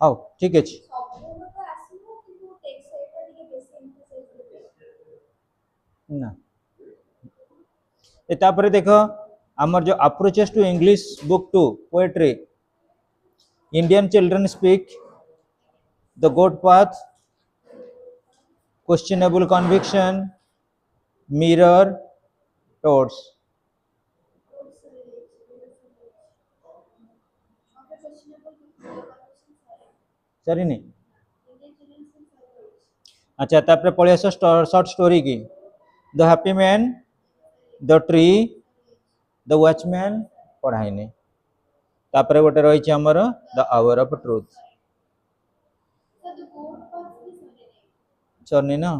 ହଉ ଠିକ୍ ଅଛି। ନା तापर देख आमर जो approaches to English book to poetry Indian children speak the goat path questionable conviction mirror torch sorry नहीं अच्छा तापर पलि आस शॉर्ट स्टोरी की the happy man the tree the watchman पढ़ाईनी तापर गोटे रही आमर द आवर ऑफ ट्रुथ सरनी ना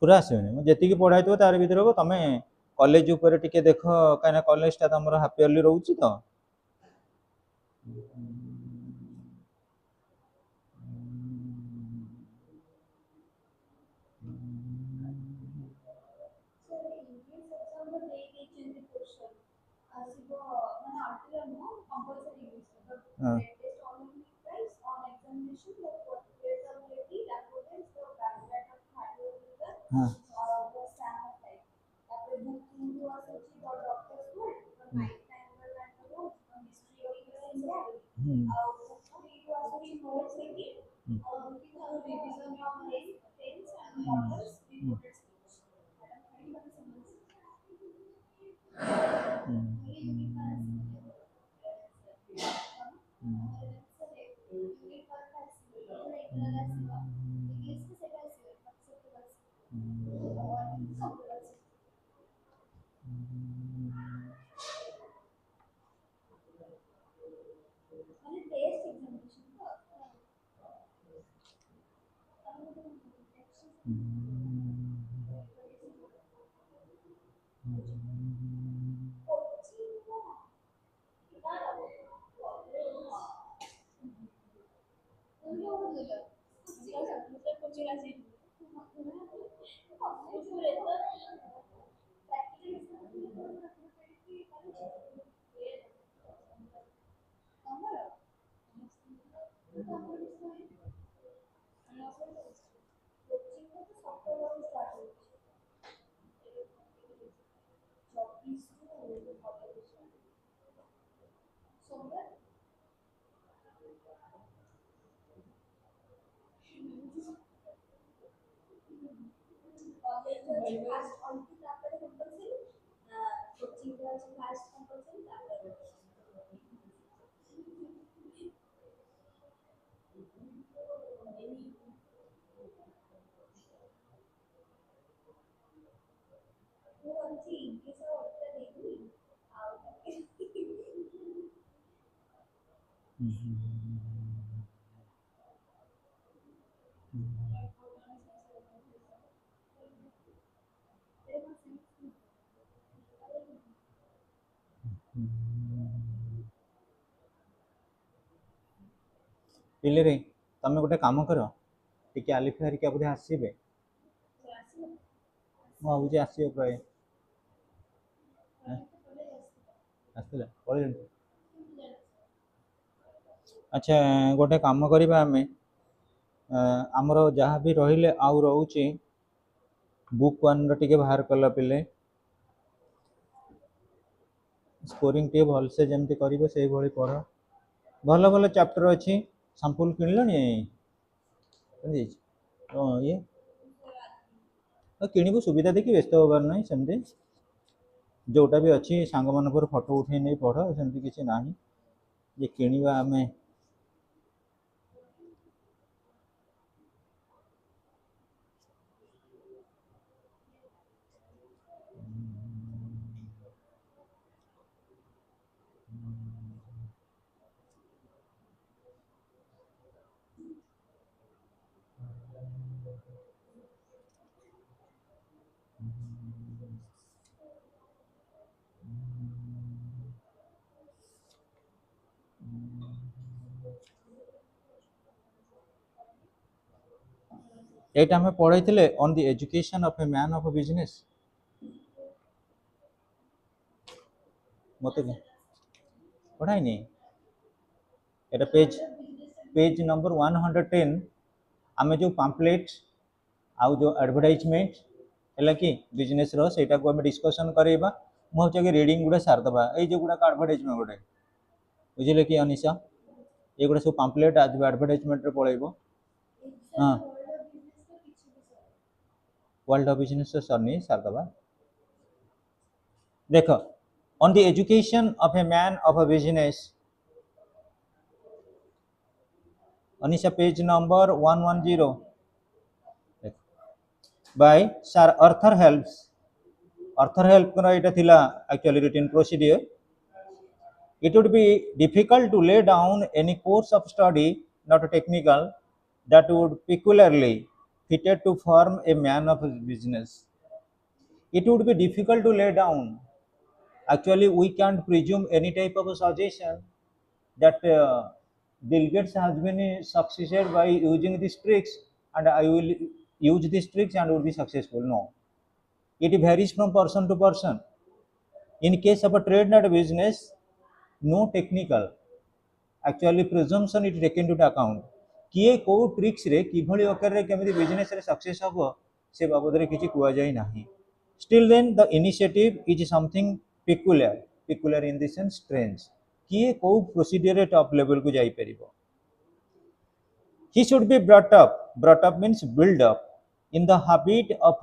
पूरा आसबनी जी पढ़ाई थो तार भर तुम कॉलेज उपर टिके देख कहीं कॉलेज टा तुम हाफ इयरली रोचे तो हाँ हाँ हम्म, हम्म, पिले रे तुम गोटे काम कर टिके आलिफा हरिका बोधे आसबे भावुँ आसवे प्राय आसला पलैं अच्छा गोटे काम करवा आम आमर जहाँ भी रहिले आउ रोचे बुक वन रे बाहर कल पिले स्कोरिंग टे भल से जमती कर से भाई पढ़ भल भल चैप्टर अच्छी सैंपल किणल ये किणव सुविधा देखिए व्यस्त हबार ना सेमती जोटा भी अच्छी सांग मान फटो उठे नहीं पढ़ सेमती किसी ना जे किणवा आम एटा हमें पढ़ाई थिले on the education of a man of business मते पढ़ाई नहीं एटा पेज पेज नंबर 110 आमे जो पैम्पलेट आउ जो एडवर्टाइजमेंट है कि बिजनेस रो सेटा को हमें डिस्कशन करेबा मु कि रीडिंग गुडा सार दबा ए जो गुडा एडवर्टाइजमेंट गुडे बुझिले कि अनिशा ये गुडा सब पैम्पलेट आज एडवर्टाइजमेंट रे पळेबो हां वर्ल्ड ऑफ बिजनेस सरनी सार दबा देखो on the education of a man of a business Anisha page number 110 by Sir Arthur Helps. Arthur Helps এটা থিলা actually written procedure. It would be difficult to lay down any course of study not technical that would peculiarly fitted to form a man of business. It would be difficult to lay down. Actually, we can't presume any type of a suggestion that Bill Gates has been succeeded by using these tricks and I will use these tricks and will be successful. No. It varies from person to person. In case of a trade not a business, no technical. Actually, presumption is taken into account. किए को tricks रे किभली आकार रे केमिति business रे success हबो से बाबद रे किछि कुआ जाय नाही. Still then the initiative is something peculiar in the sense strange. किए को प्रोसीजर रे टॉप लेवल को जाई परिबो. He should be brought up means build up in the habit of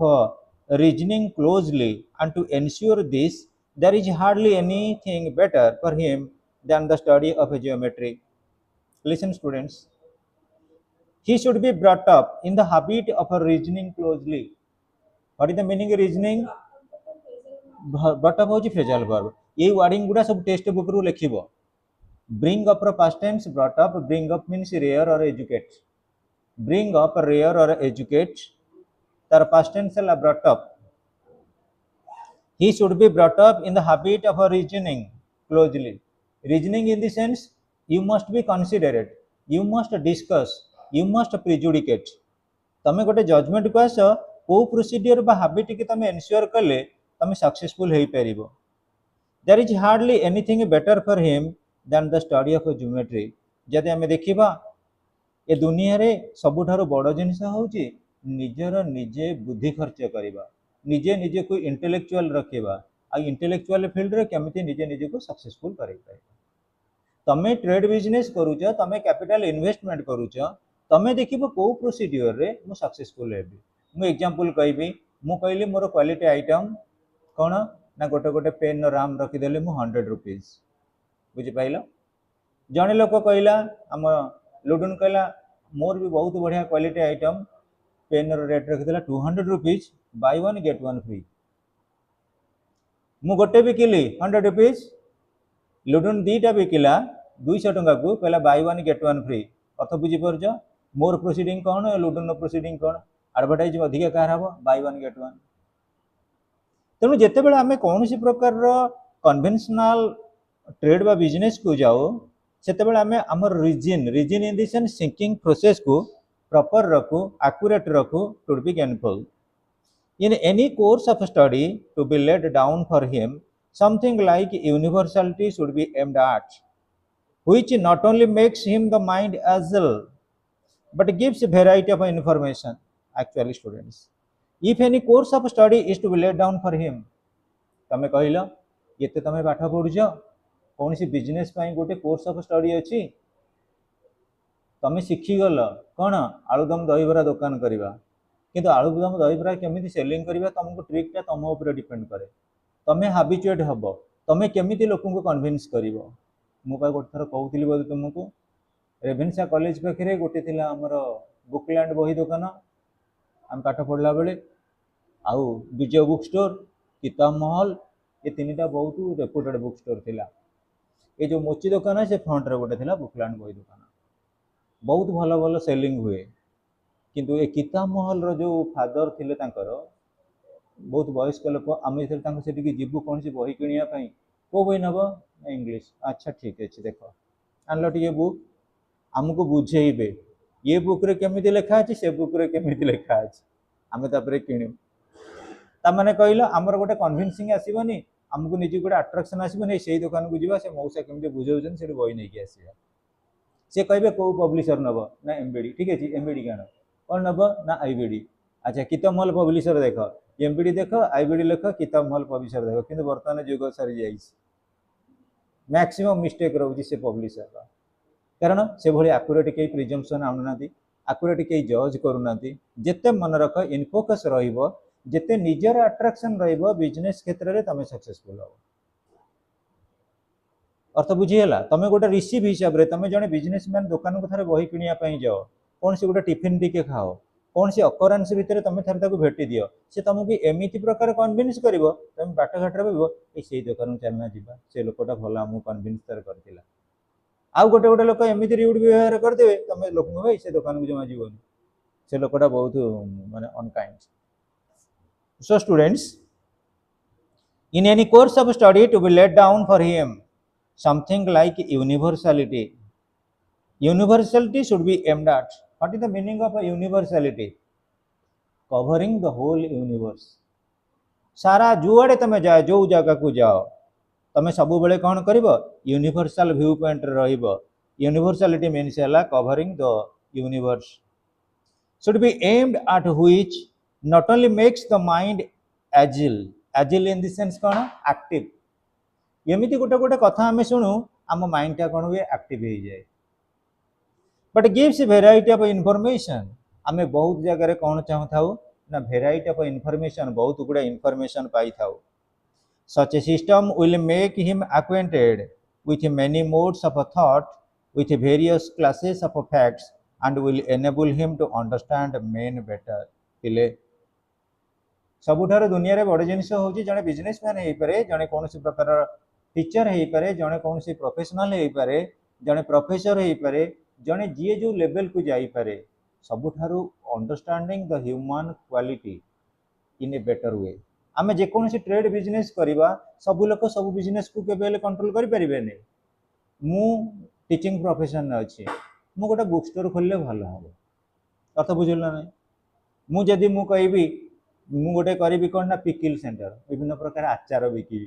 reasoning closely, and to ensure this there is hardly anything better for him than the study of geometry. Listen students, he should be brought up in the habit of reasoning closely. What is the meaning of reasoning? brought up होची phrasal verb. ये wording गुडा सब text book रु लिखिबो. Bring up row past tense brought up. Bring up means rear or educate. Bring up, rear or educate. तार past tense है brought up. He should be brought up in the habit of reasoning closely. Reasoning in the sense you must be considerate, you must discuss, you must prejudicate. तमे गोटे judgement को आस को procedure बा habit के तमे ensure कले तमे successful हेई परिबो. There is hardly anything better for him than the study of geometry. जदि हमें देखिबा ए दुनिया रे सबुठारो बड़ जिनिस होउची निजर निजे बुद्धि खर्च करिबा, निजे निजे को इंटेलेक्चुअल रखिबा आ इंटेलेक्चुअल फील्ड रे केमिति निजे निजे को सक्सेसफुल करै पाए. तमे ट्रेड बिजनेस करूछ, तमे कैपिटल इन्वेस्टमेंट करूछ, तमे देखिबो को प्रोसीजर रे मु सक्सेसफुल हेबी. मु एग्जांपल कहबी, मु कहली मोर क्वालिटी आइटम कोन ना गोटे गोटे पेन राम रखी देले मु 100 रुपीस. बुझि पाइलो. जने लोक कहला हम लुडुन कहला मोर भी बहुत बढ़िया क्वालिटी आइटम पेन रेट रखी देला 200 rupees, bye one get one free. मु गोटे बिकिली 100 रुपीस, लुडुन दीटा बिकिला 200 टंका को कहला buy one get one free. अर्थ बुझी परछ. मोर प्रोसीडिंग कोन, लुडुन प्रोसीडिंग कोन. एडवर्टाइज अधिक कार हबो बाय वन गेट वन. तेणु जिते बेले आम कौन प्रकार कन्वेन्शनल ट्रेड बा बिजनेस को जाओ से आम आमर reason in the sense thinking process को प्रॉपर रखू, एक्यूरेट रखू to be gainful. In any course of study to be laid down for him something like universality should be aimed at, which not only makes him the mind agile but gives variety of information. Actually students, if any course of study is to be laid down for him, तमे कहलो येते तमे पाठ पढुछ कौन सी business पाई गोटे course of study अछि, तमे शिखी गल कोन आलुदम दहीबरा दुकान करबा, किंतु आलुदम दहीबरा केमिति सेलिंग करबा तुमको ट्रिकटा तुम ऊपर डिपेंड करे. तमे हैबिचुएट हबो, तमे केमिति लोकन को कन्विंस करबो. मु पा गोटे थर कहउतिली बोल तुमको रेभेन्सा कॉलेज पाखरे गोटे थिला हमर बुकलैंड बही दुकान आम पाठ पढ़ला बेले आउ विजय बुक स्टोर, किताब महल, ये तीनटा बहुत रेपुटेड बुक स्टोर थिला. ये जो मोची दुकान है से फ्रंट रे गोटे थिला बुकलैंड बही दुकान, बहुत भल भल सेलिंग हुए. किंतु ये किताब महल रो जो फादर थिले तांकर बहुत वयस्क लोक, आम से जीवु कौन सी बही किनिया पई को बही नब इंग्लिश. अच्छा ठीक अच्छे देख आनल टे बुक आमको बुझेबे ये बुक रे केमिति लेखा अछि से बुक रे केमिति लेखा अछि आमे तापरे किणु ता माने कहलो हमर गोटे कन्विन्सिंग आसीबनी हमकु निजी गोटे अट्रैक्शन आसीबनी सेही दुकान को जिबा से मौसा केमिति बुझौजन सेठी बही नै कि आसीबा से कहबे को पब्लिशर नब ना एमबीडी ठीक अछि एमबीडी कानो कोन नब ना आईबीडी अच्छा किताब मॉल पब्लिशर देखो एमबीडी देखो आईबीडी लिखो किताब मॉल पब्लिशर देखो किंतु वर्तमान जुग सारी जाइछि मैक्सिमम मिस्टेक रहउछि से पब्लिशर का कारण से भली एक्यूरेट के प्रिजम्पशन आनुनाती एक्यूरेट के जज करूनाती जेते मन रख इन फोकस रहिबो जेते निजर अट्रैक्शन रहिबो बिजनेस क्षेत्र रे तमे सक्सेसफुल हो अर्थ बुझीला तमे गोटे रिसीव हिसाब रे तमे जने बिजनेसमैन दुकान को थारे बही किनिया पई जाओ कोन से गोटे टिफिन टिके खाओ कोन से अकरेंस भितर तमे थारे ताको भेटी दियो से तुमको एमिति प्रकार कन्विन्स करबो तमे बाट घाट रे बइबो ए सेही दुकान चलना जिबा से लोकटा भला हमु कन्विन्स तर करतिला आउ गोटे गोटे लोक एमिति रिउड व्यवहार करदेवे तमे लोक भाई से दुकान को जमा जीवन से लोकटा बहुत माने unkind so students in any course of study to be let down for him something like universality should be aimed at what is the meaning of a universality covering the whole universe सारा जुआड़े तमे जाओ जो जगह को जाओ तमे सब बेले कौन करिवो यूनिवर्सल व्यू पॉइंट रहिबो यूनिवर्सलिटी मीन्स हला covering the universe should be aimed at which not only makes the mind agile in the sense कौन active एमिति गोटे गोटे कथा आमे सुनु आम माइंड टा कौन हुए एक्टिव हो जाए but gives variety of information आमे बहुत जगह कौन चाहू थाउ ना वेराइटी ऑफ इनफॉरमेशन बहुत गुड़ा इनफॉरमेशन पाई थाउ such a system will make him acquainted with many modes of thought with various classes of facts and will enable him to understand men better पिले सबुठार दुनिया रे बड़ जिनिस होची जने बिजनेसमैन हेई पारे जने कोनोसी प्रकार टीचर हेई पारे जने कोनोसी प्रोफेशनल हेई पारे जने प्रोफेसर हेई पारे जने जे जो लेवल को जाई पारे सबुठारू understanding the human quality in a better way आमे जे कोनोसी ट्रेड बिजनेस करिबा सब लोक सब बिजनेस को केबेले कंट्रोल करि परिबे नै मु टीचिंग प्रोफेशन में अछि मु गोटा बुक स्टोर खोलले भलो हो अर्थ बुझिला नै मु जदी मु कहबी मु गोटे करी कौन ना पिकिल सेंटर विभिन्न प्रकार आचार बिकी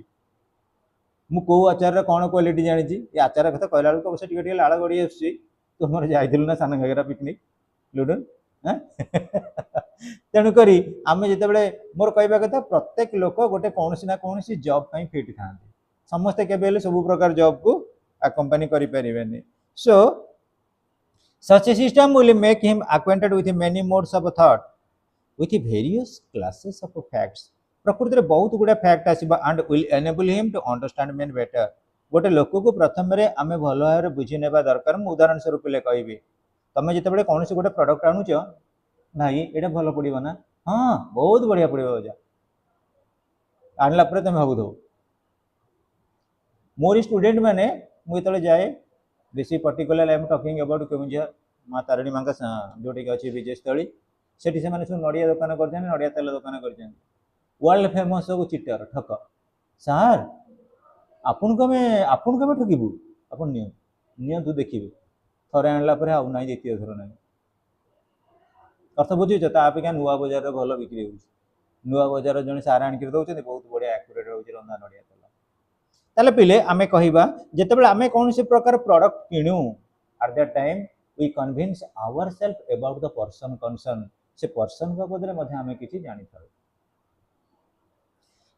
मु को आचार रे कौन क्वालिटी जानी ये आचार कथा कहला बेलू अवश्य टिके लाड़ गड़ी आसी तुम जाइलु ना सान घाघरा पिकनिक लुडन तेणु करी आम जिते मोर कहवा कथा प्रत्येक लोक गोटे कौन ना कौन जॉब फिट था समस्ते केबे सब प्रकार जॉब को आकंपानी करें so such a system will make him acquainted with many modes of thought with various classes of facts प्रकृति रे बहुत गुडा फैक्ट आसीबा and will enable him to understand men better गोटे लोक को प्रथम रे आमे भलो भाव बुझी नेबा दरकार मु उदाहरण स्वरूप ले कहबी तमे जिते कौन से गोटे प्रोडक्ट आणुच भाई एटा भलो पड़िबो ना हाँ बहुत बढ़िया पड़िबो जा आणला परे तमे भाबु दो मोर स्टूडेंट माने मु जते जाए बेसी particular I am talking about केमुझर मां तारिणी मांका जोटी के अछि विजय स्थली सेठी से माने सब नड़िया दुकान करछन नड़िया तेल दुकान करछन वर्ल्ड फेमस सब चिटर ठक सर आपन को में ठकीबू आपन नियो तू देखिबे थरे आणला परे आउ नाही द्वितीय थर नाही अर्थ बुझी ता अपेक्षा नुआ बाजार रे भलो बिक्री होउछ नुआ बाजार जने सारा आन कर दउछन बहुत बढ़िया एक्यूरेट होउछ रंधा नड़िया तेल ताले पिले आमे कहिबा जेतेबेले आमे कोन से प्रकार प्रोडक्ट किणु at that time we convince ourselves about the person concern से पर्सन बाबद रे मध्ये आमे किछि जानि थाउ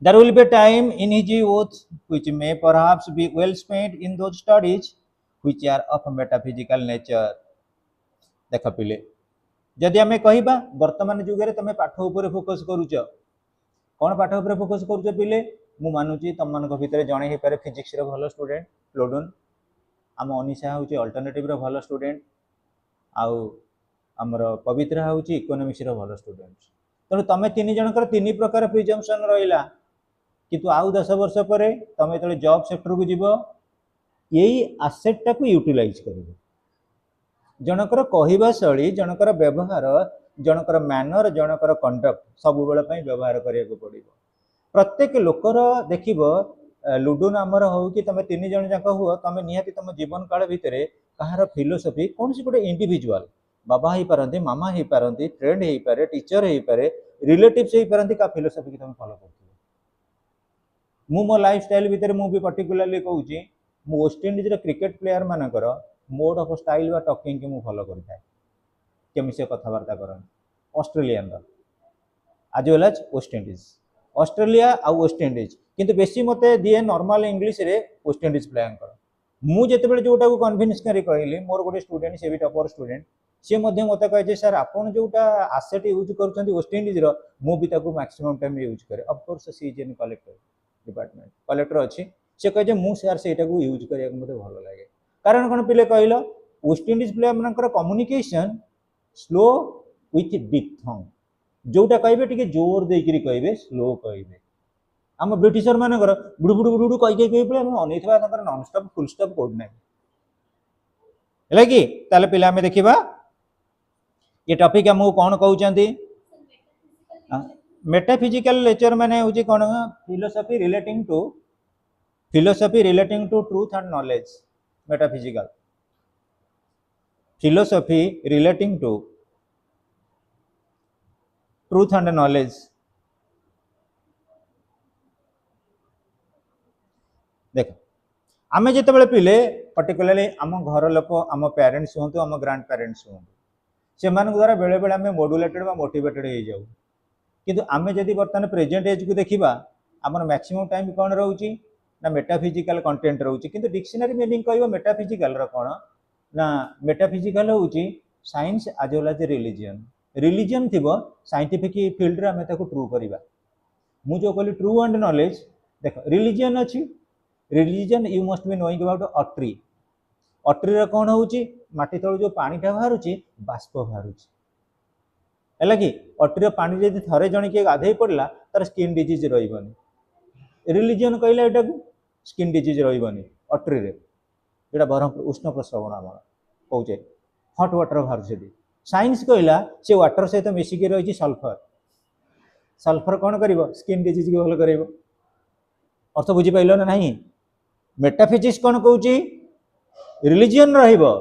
there will be time in his youth which may perhaps be well spent in those studies which are of metaphysical nature देख पिले जदि आमे कहिबा वर्तमान जुग रे तमे पाठ ऊपर फोकस करूछ कोन पाठ ऊपर फोकस करूछ पिले मु मानुची तम मान को भितरे जणे हे पारे फिजिक्स रे भलो स्टूडेंट प्लोडन आम अनिशा होची अल्टरनेटिव रे भलो स्टूडेंट आउ हमर पवित्र होची इकोनॉमिक्स रे भलो स्टूडेंट तनो तमे तीन जनकर तीन प्रकार प्रिजम्पशन रहिला किंतु आउ 10 वर्ष पर तमे तले जॉब सेक्टर को जीवो यही एसेट टा को यूटिलाइज करिवो जनकर कहिबा शैली जनकर व्यवहार जनकर मैनर जनकर कंडक्ट सब बेले पई व्यवहार करिया को पड़िबो प्रत्येक लोकर देखिबो लुडो नामर हो कि तमे तीन जन जाक हुआ तमे निहाती तम जीवन काल भितरे कहार फिलोसफी कौन सी गोटे इंडिविजुअल बाबा ही पारंती, मामा ही पारंती, फ्रेंड ही पारे, टीचर ही पारे, रिलेटिव्स ही पारंती का फिलोसफी की तुम फॉलो करथिबो। मु मो लाइफस्टाइल भितर मु भी पर्टिकुलरली कहूची मु वेस्ट इंडीज रे क्रिकेट प्लेयर मानकर मोड ऑफ स्टाइल वा टॉकिंग के मु फॉलो करथाय केमि से कथावार्ता करन ऑस्ट्रेलियन रो आज well as West Indies Australia आ वेस्ट इंडीज किंतु बेसी मते दिए नॉर्मल इंग्लिश रे वेस्ट इंडीज प्लेयर कर मु जेते बेले जोटा को कन्विन्स करी कहली मोर गोटे स्टूडेंट से भी टॉपर स्टूडेंट से मध्य मते कहे जे सर आपण जोटा एसेट यूज करछंती वेस्ट इंडीज रो मु भी ताको मैक्सिमम टाइम यूज करे of course she is in collector department collector अच्छी से कहे मु सर सेटा को यूज करिया मते भलो लागे कारण कोन पिले कहलो वेस्ट इंडीज प्लेयर मनकर कम्युनिकेशन स्लो विथ डिफथंग जोटा कहबे टिके जोर देकरी कहबे स्लो कहबे आम ब्रिटिशर मानकर बुडु बुडु बुडु कहि कहि पळे हम अनैथबा तकर non stop full stop code नै हैला कि ताले पिला हमें देखिबा ये टॉपिक हम कोन कहउचंती मेटाफिजिकल लेक्चर माने होची कोन philosophy relating to truth and knowledge metaphysical philosophy relating to truth and knowledge देख आमे जिते बळे पिले पर्टिकुलरली आम घर लोक आम पेरेंट्स होंतु आम ग्रांड पेरेंट्स होंतु से मान द्वारा बेले बेले आमे मोडुलेटेड बा मोटिवेटेड हो जाऊ किंतु आमे जदि वर्तमान प्रेजेंट एज को देखिबा हमर मैक्सिमम टाइम कोन रहउची ना मेटाफिजिकल कंटेंट रहउची किंतु डिक्शनरी मीनिंग कहबो मेटाफिजिकल रो कोन ना मेटाफिजिकल होउची science as well as religion थिबो साइंटिफिक फील्ड रे आमे ताको ट्रू करिबा मु जो कहली ट्रू एंड नॉलेज देखो रिलीजन अछि religion you must be knowing about अट्री रे कोन होउची माटी तळ जो पानीटा बाहरुची बाष्प बाहरुची हैला कि अट्री पानी जदि थरे जणी के गाधई पड़ला तार स्किन डिजीज रहिबनी रिलीजन कहला एटा को स्किन डिजीज रहिबनी अट्री रे एटा बरहमपुर उष्ण प्रस्रवण आम कहूचे हॉट वाटर बाहर से साइंस कहला से वाटर सहित मिसिकी रही सल्फर सल्फर कौन करिवो स्किन डिजीज के भल करिवो अर्थ बुझी पाइलो ना नहीं मेटाफिजिक्स कौन कहूची रिलीजन रहिबो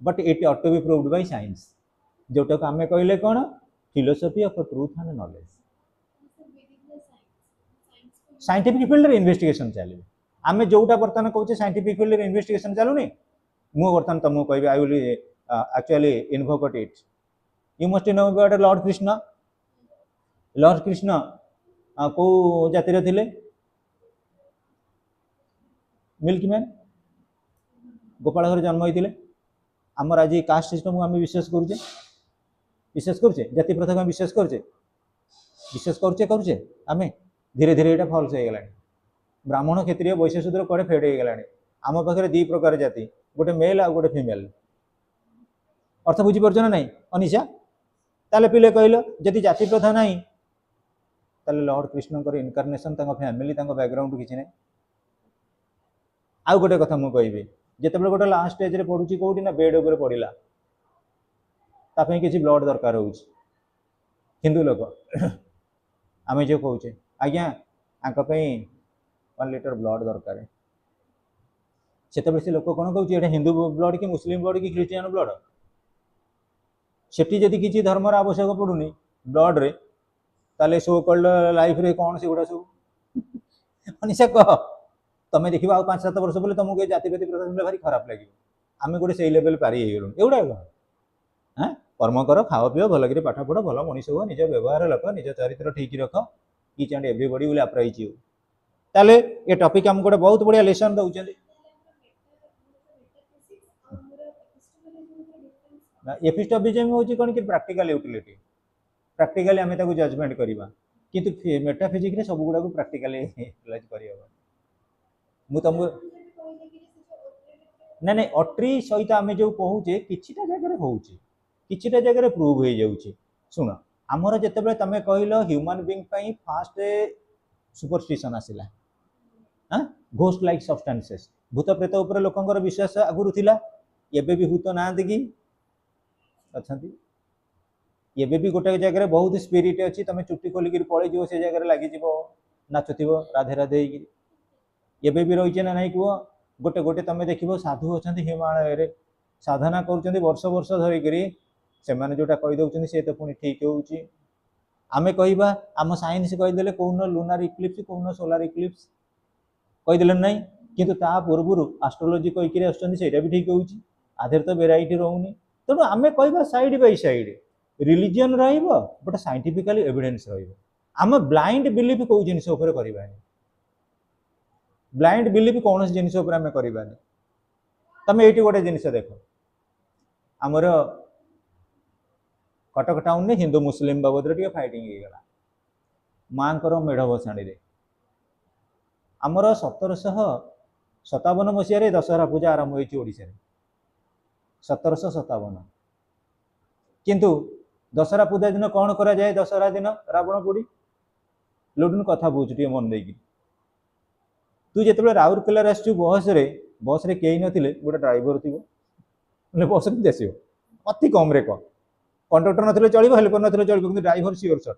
but it ought to be proved by science जोटा को आमे कहले कौन philosophy of truth and knowledge scientific field रे इन्वेस्टिगेशन चलिबो आमे जोटा वर्तमान कहूचे साइंटिफिक फील्ड रे इन्वेस्टिगेशन चालुनी मु वर्तमान तुमको कहबे I will actually invocate it you must know about Lord Krishna को जाति रे थिले मिल्की मैन गोपाल घर जन्म होते आमर आज कास्ट सिस्टम को आम विश्वास करुचे जाति प्रथा को विश्वास करुचे आम धीरे धीरे ये फल्स हो गला ब्राह्मण क्षत्रिय वैश्य शूद्र कड़े फेड हो गला आम पाखे दी प्रकार जाति गोटे मेल आ गोटे फीमेल अर्थ बुझीपार ना नहीं अनिशा ताले पिले कहल जदि जाति प्रथा ना ताले Lord Krishna incarnation family background किसी ना आउ गोटे कथा मु कहबी जिते गोटे लास्ट स्टेज रे पड़ुची कोठी ना बेड ऊपर पड़िला तापे किसी ब्लड दरकार होउची हिंदू लोक आमे जो कहूचे आज्ञा आंक पे 1 लीटर ब्लड दरकार से लोक कौन कहूँ ये हिंदू ब्लड कि मुस्लिम ब्लड कि ख्रीस्टियन ब्लड सेठी जदि किसी धर्मर आवश्यक पड़ुनी ब्लड रे ताले सो कल्ड लाइफ रे कौन से गुड़ा सब अनिशा कह तमें देखा आ 5-7 वर्ष बोले तुमको जाति पाति प्रथा भारी खराब लगे आम गोटे से लेवल पारी गलु एवढा हाँ कर्म कर खाओ पीओ भल कर पाठ पढ़ भल मनीष हो निज व्यवहार रख निज चरित्र ठीक रख each and everybody will apprise you ताले ये टॉपिक हम गोटे बहुत बढ़िया लेसन दउछन एपिस्टोमिज्म होची कोन कि प्रैक्टिकल यूटिलिटी प्रैक्टिकली आमे ताको जजमेंट करबा किंतु मेटाफिजिक्स रे सब गुडा को प्रैक्टिकली यूटिलाइज करियबा मु तुमको ना नहीं अट्री सहित आम जो कहूचे किछिटा जगह होउची किछिटा जगह प्रूव हो जाउची सुन आमर जेतेबेले तमे कहलो ह्यूमन बीइंग पई फास्ट सुपरस्टिशन आसिला हां घोस्ट लाइक सब्सटेंसेस भूत प्रेत ऊपर लोकंकर विश्वास आगुरु थिला एबे भी भूत ना देखि अछंती एबे भी गोटे जगह बहुत स्पिरिट अछि तमे चुट्टी खोली के पळे जो से जगह लागि जीवो नाचुथिबो राधे राधे ही एबे भी रही ना नहीं कह गोटे गोटे तुम देख साधु अच्छा हिमालय रे साधना कर वर्ष वर्ष धरिकी ସେମାନେ जोटा कहि दउछन से तो पुनी ठीक होउची आमे कहिबा आम साइंस कहि देले कोन लुनार इक्लिप्स कोन सोलार इक्लिप्स कहि देले नै किंतु ता पूर्वरु एस्ट्रोलॉजी कहि कि आछन सेटा भी ठीक होउची आधेर तो वेराइटी रहउनी तनो आमे कहिबा साइड बाय साइड रिलीजन रहिबो बट साइंटिफिकली एविडेंस रहिबो आम ब्लाइंड बिलीफ को जिनिस ऊपर करबानी ब्लाइंड बिलीफ कौन जिनिस ऊपर आमे करबानी तमे एटी गोटे जिनिस देखो आमर कटक टाउन में हिंदू मुस्लिम बाबद रे फाइटिंग हो गला मां मेढ़ भसाणी रे आमर 1757 मसीह दशहरा पूजा आरंभ होती ओडिशा रे 1757 किंतु दशहरा पूजा दिन कौन करा जाए दशहरा दिन रावण पोड़ी लुडुन कथा बुझ मन देकी तू जो राउरकेला आसचु बस रे कई नथिले गोटे ड्राइवर थी बस के आसो अति कम रे कह कंडक्टर नथिले चलिबो हेल्पर नथिले चलिबो किंतु ड्राइवर सियोर सट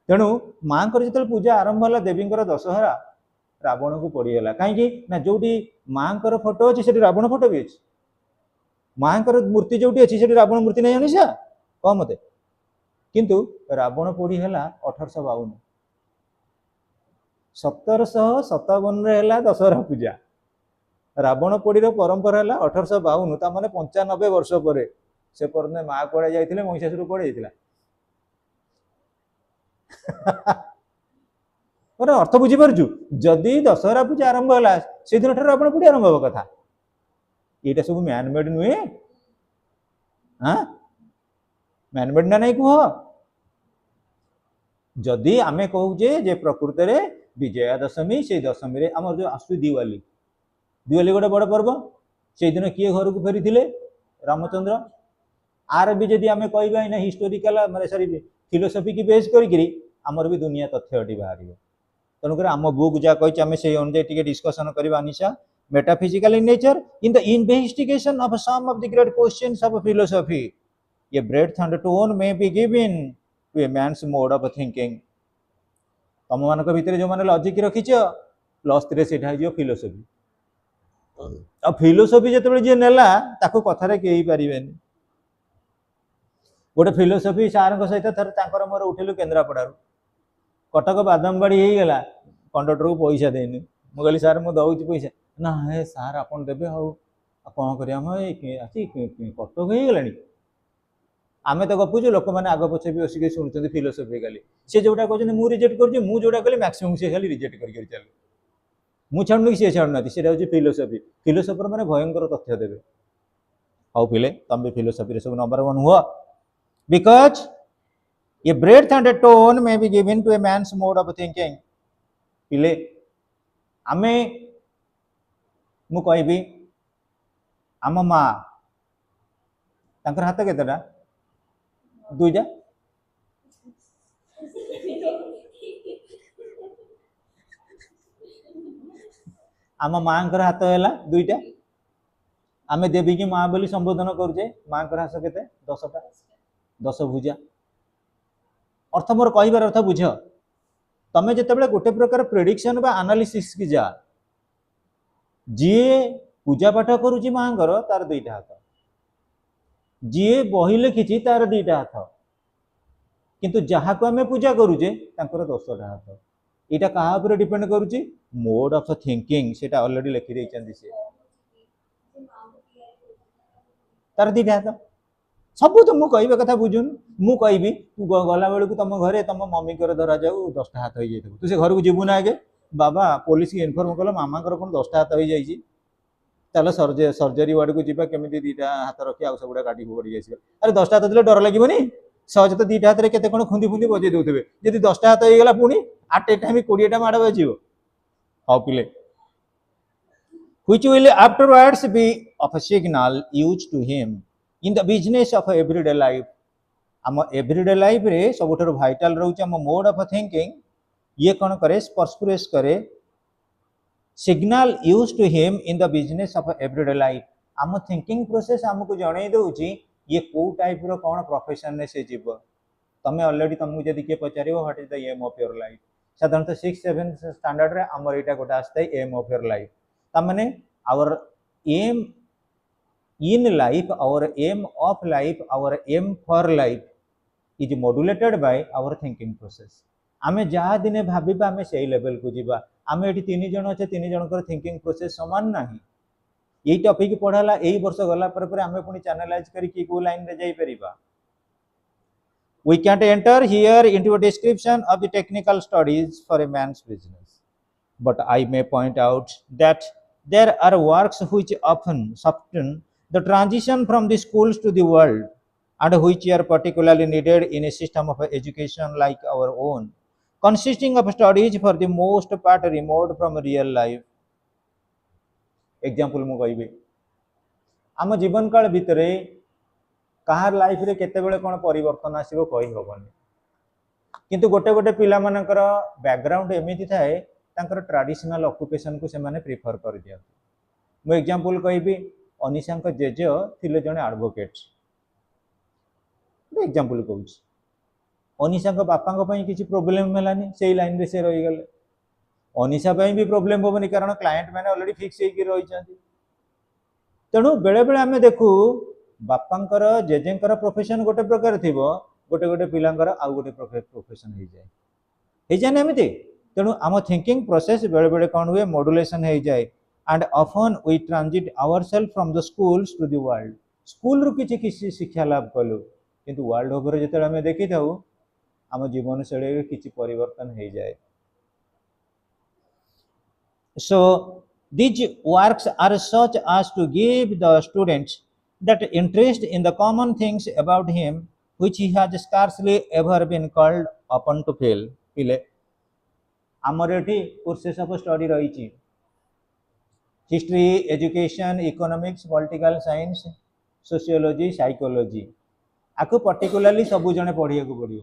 तेणु मां जो पूजा आरंभ होला देवींकर दशहरा रावण को पड़ीगला कहीं ना जोटी मां फोटो अच्छी से रावण फोटो भी अच्छी मां मूर्ति जोटी अच्छी से रावण मूर्ति नहीं जानी कह मत किंतु रावण पोड़ी है 1852 1757 दशहरा पूजा रावण पोड़ी परंपरा है 1852 ता माने 95 वर्ष पर से परने माँ कड़े जाते महिषासुर कड़े जाता अर्थ बुझीपारु जदि दशहरा पूजा आरंभ है से दिन ठार रावण पोड़ी आरंभ हवा कथा ये सब मैनमेड नुहे हाँ मैनमेड ना नहीं कह जदि आमे कहूजे जे प्रकृत रे विजया दशमी से दशमी रे आमर जो आसु दिवाली दिवाली गोटे बड़ पर्व से दिन किए घर को फेरी रामचंद्र आर भी जदि आमे कहबा ना हिस्टोरिकल माने सॉरी फिलोसफी की बेस करी आमर भी दुनिया तथ्यटी बाहर तेणुकर आम बुक जहाँ कही आम से अनुजाई डिस्कसन करवा Nisha metaphysical in nature in the investigation of some of the great questions of philosophy ये breadth and tone may be given to a man's mode of thinking तुम मान भितर जो मैंने लॉजिक रखीच +3 से फिलोसफी और फिलोसफी जो जी नेला ताको कथारे कही पारे गोटे फिलोसफी सार सहित थर मोर उठिलु केन्द्रापड़ारू कटक बादामबाड़ी हो गला कंडक्टर को पैसा देनी मुझे कहली सार मुझे दौर पैसा ना हे सार आप देवे कौन कर कटक हो गला आम तो गपुचु लोक मैंने आग पचे भी बसिक शुणुं फिलोसफिकाली सी जोटा कहते मुझे रिजेक्ट करूँ कली मैक्सिमम सी खाली रिजेक्ट कर चल मुझे छाड़ू कि सी छाड़ू से फिलोसफी फिलोसफर मैंने भयंकर तथ्य देवे हाउ पिले तुम भी फिलोसफी सब नंबर 1 हुआ बिकॉज ये breadth and tone may be given to a man's mode of thinking पिले आमे मु कहबी आम माँ तांकर हाथ केतेटा 2टा आम माँ हाथ है 2टा आमे देवी की माँ बोली संबोधन करुचे माँ हाथ केते 10टा 10 भुजा अर्थ मोर कहबार अर्थ बुझ तमें जिते गोटे प्रकार प्रेडिक्शन बा एनालिसिस की जा जी पूजा पाठ करुची माँ तार 2टा हाथ जी बही लिखी तार 2टा हाथ किंतु जहाँ को आम पूजा करुचे 10टा हाथ यहाँ क्या डिपेंड करुच्ची मोड ऑफ थिंकिंग से ऑलरेडी लिखी देते सी तार 2टा हाथ सब तो मुझे कहवा कथा बुझुन मु कहबी तू गला बेलू तुम घरे तुम मम्मी धरा जाऊ 10टा हाथ हो जाए तू से घर को जीवु ना आगे बाबा पुलिस की इनफर्म कल मामा कौन 10टा हाथ हो जाए चल सर्जरी वार्ड को जीवा केमी 2टा हाथ रखी आ सब गुड़ा काटी पड़ी आस अरे 10टा हाथ देते डर लगे सहज तो 2टा हाथ में केते कौन खुंदी खुंदी बजे देते जब 10टा हाथ हो गला पुणी आट ए टाइम 20टा माड़ बज हाँ पिले which will afterwards be of a signal used to him in the business of everyday life आम एवरीडे लाइफ रे सबुठ भाइटाल रोचे आम मोड ऑफ थिंकिंग ये कौन करे परस्प्रेस करे signal use to him in the business of everyday life आम थिंकिंग प्रोसेस आमको जन दूची ये कौ टाइप रो कौन प्रोफेशन ने से जीव तमें ऑलरेडी तुमको जब किए पचार what is the aim of your life साधारणतः 6-7 स्टैंडर्ड रे आमर यहाँ गोटे आसता है एम ऑफ योर लाइफ तार माने our aim In life, our aim of life, our aim for life is modulated by our thinking process. आमे जहाँ दिने भाविबा आमे सेही लेवल को जीवा. आमे एठी 3 जण अछे 3 जणकर थिंकिंग प्रोसेस समान नाही. एई टॉपिक पढाला एई वर्ष गला पर आमे पुनी चैनलाइज करी की को लाइन रे जाई परिबा. We can't enter here into a description of the technical studies for a man's business, but I may point out that there are works which often soften the transition from the schools to the world and which are particularly needed in a system of education like our own, consisting of studies for the most part remote from real life. Example मु कहिबे आम जीवन काल भितरे कहार life रे केते बेले कोन परिवर्तन आसीबो कहि होबनी किंतु गोटे गोटे पिला मानकर बैकग्राउंड एमिति थाए तांकर ट्रेडिशनल ऑक्युपेशन को से माने प्रिफर कर दिया. मु एग्जांपल कहिबी अनिशा को जेजे थिले जने एडवोकेट. एग्जांपल कहूची अनिशा को बापा को पई किछि प्रॉब्लम हेलानी सेही लाइन रे से रहि गेले. अनिशा पई भी प्रॉब्लम होबनी कारण क्लाइंट माने ऑलरेडी फिक्स हे कि रहि छथि. तेणु बेले बेले आमे देखू बापांकर जेजेंकर प्रोफेशन गोटे प्रकार थिबो गोटे गोटे पिलांकर आ गोटे प्रोफेशन हे जाय एमिति. तेणु आम थिंकिंग प्रोसेस बेले बेले कोन हुए मॉड्यूलेशन हे जाय and often we transit ourselves from the schools to the world. School रु किछि किछि शिक्षा लाभ कलु किंतु वर्ल्ड ओवर जेते आमे देखि थाउ आम जीवन शैली रे किछि परिवर्तन हे जाय. So these works are such as to give the students that interest in the common things about him which he has scarcely ever been called upon to fill. आमर एठी कोर्सेस ऑफ स्टडी रही history education economics political science sociology psychology आको particularly सबु जने पढ़िया को पड़ियो.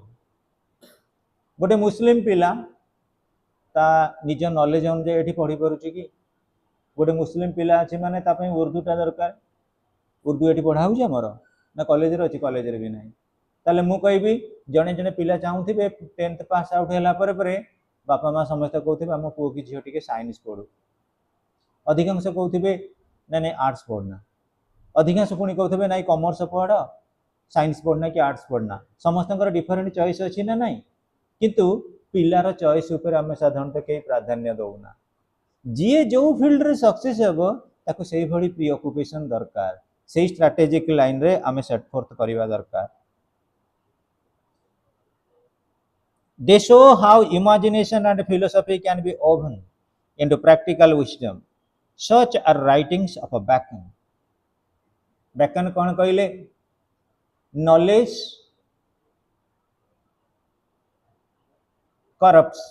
गोटे मुस्लिम पिला ता निज नॉलेज अनुसार एठी पढ़ी परुची कि गोटे मुस्लिम पिला अछि माने ता पई उर्दूटा दरकार. उर्दू एठी पढ़ा होउछ हमर ना कॉलेज रे अछि कॉलेज रे भी नाही. ताले मु कहबी जने जने पिला चाहुथिबे 10th पास आउट होला परे बापा माँ समस्त कहते आम पुओ कि झील टे साइंस पढ़ू. अधिकांश कहते ना नहीं आर्ट्स पढ़ना. अधिकांश पुणी कहते ना कॉमर्स पढ़ साइंस पढ़ना कि आर्ट्स पढ़ना. समस्त डिफरेंट चॉइस अच्छी ना नहीं किंतु पिलार चॉइस उपर आम साधारणतः कहीं प्राधान्य दौना. जी जो फील्ड रे सक्सेस हेबो ताको सेही भली प्री ऑक्युपेशन दरकार सेही स्ट्रेटेजिक लाइन रे आम सेट फोर्थ करबा दरकार. They show how imagination and philosophy can be woven into practical wisdom. Such are writings of a Bacon. Bacon कौन कहले? Knowledge corrupts,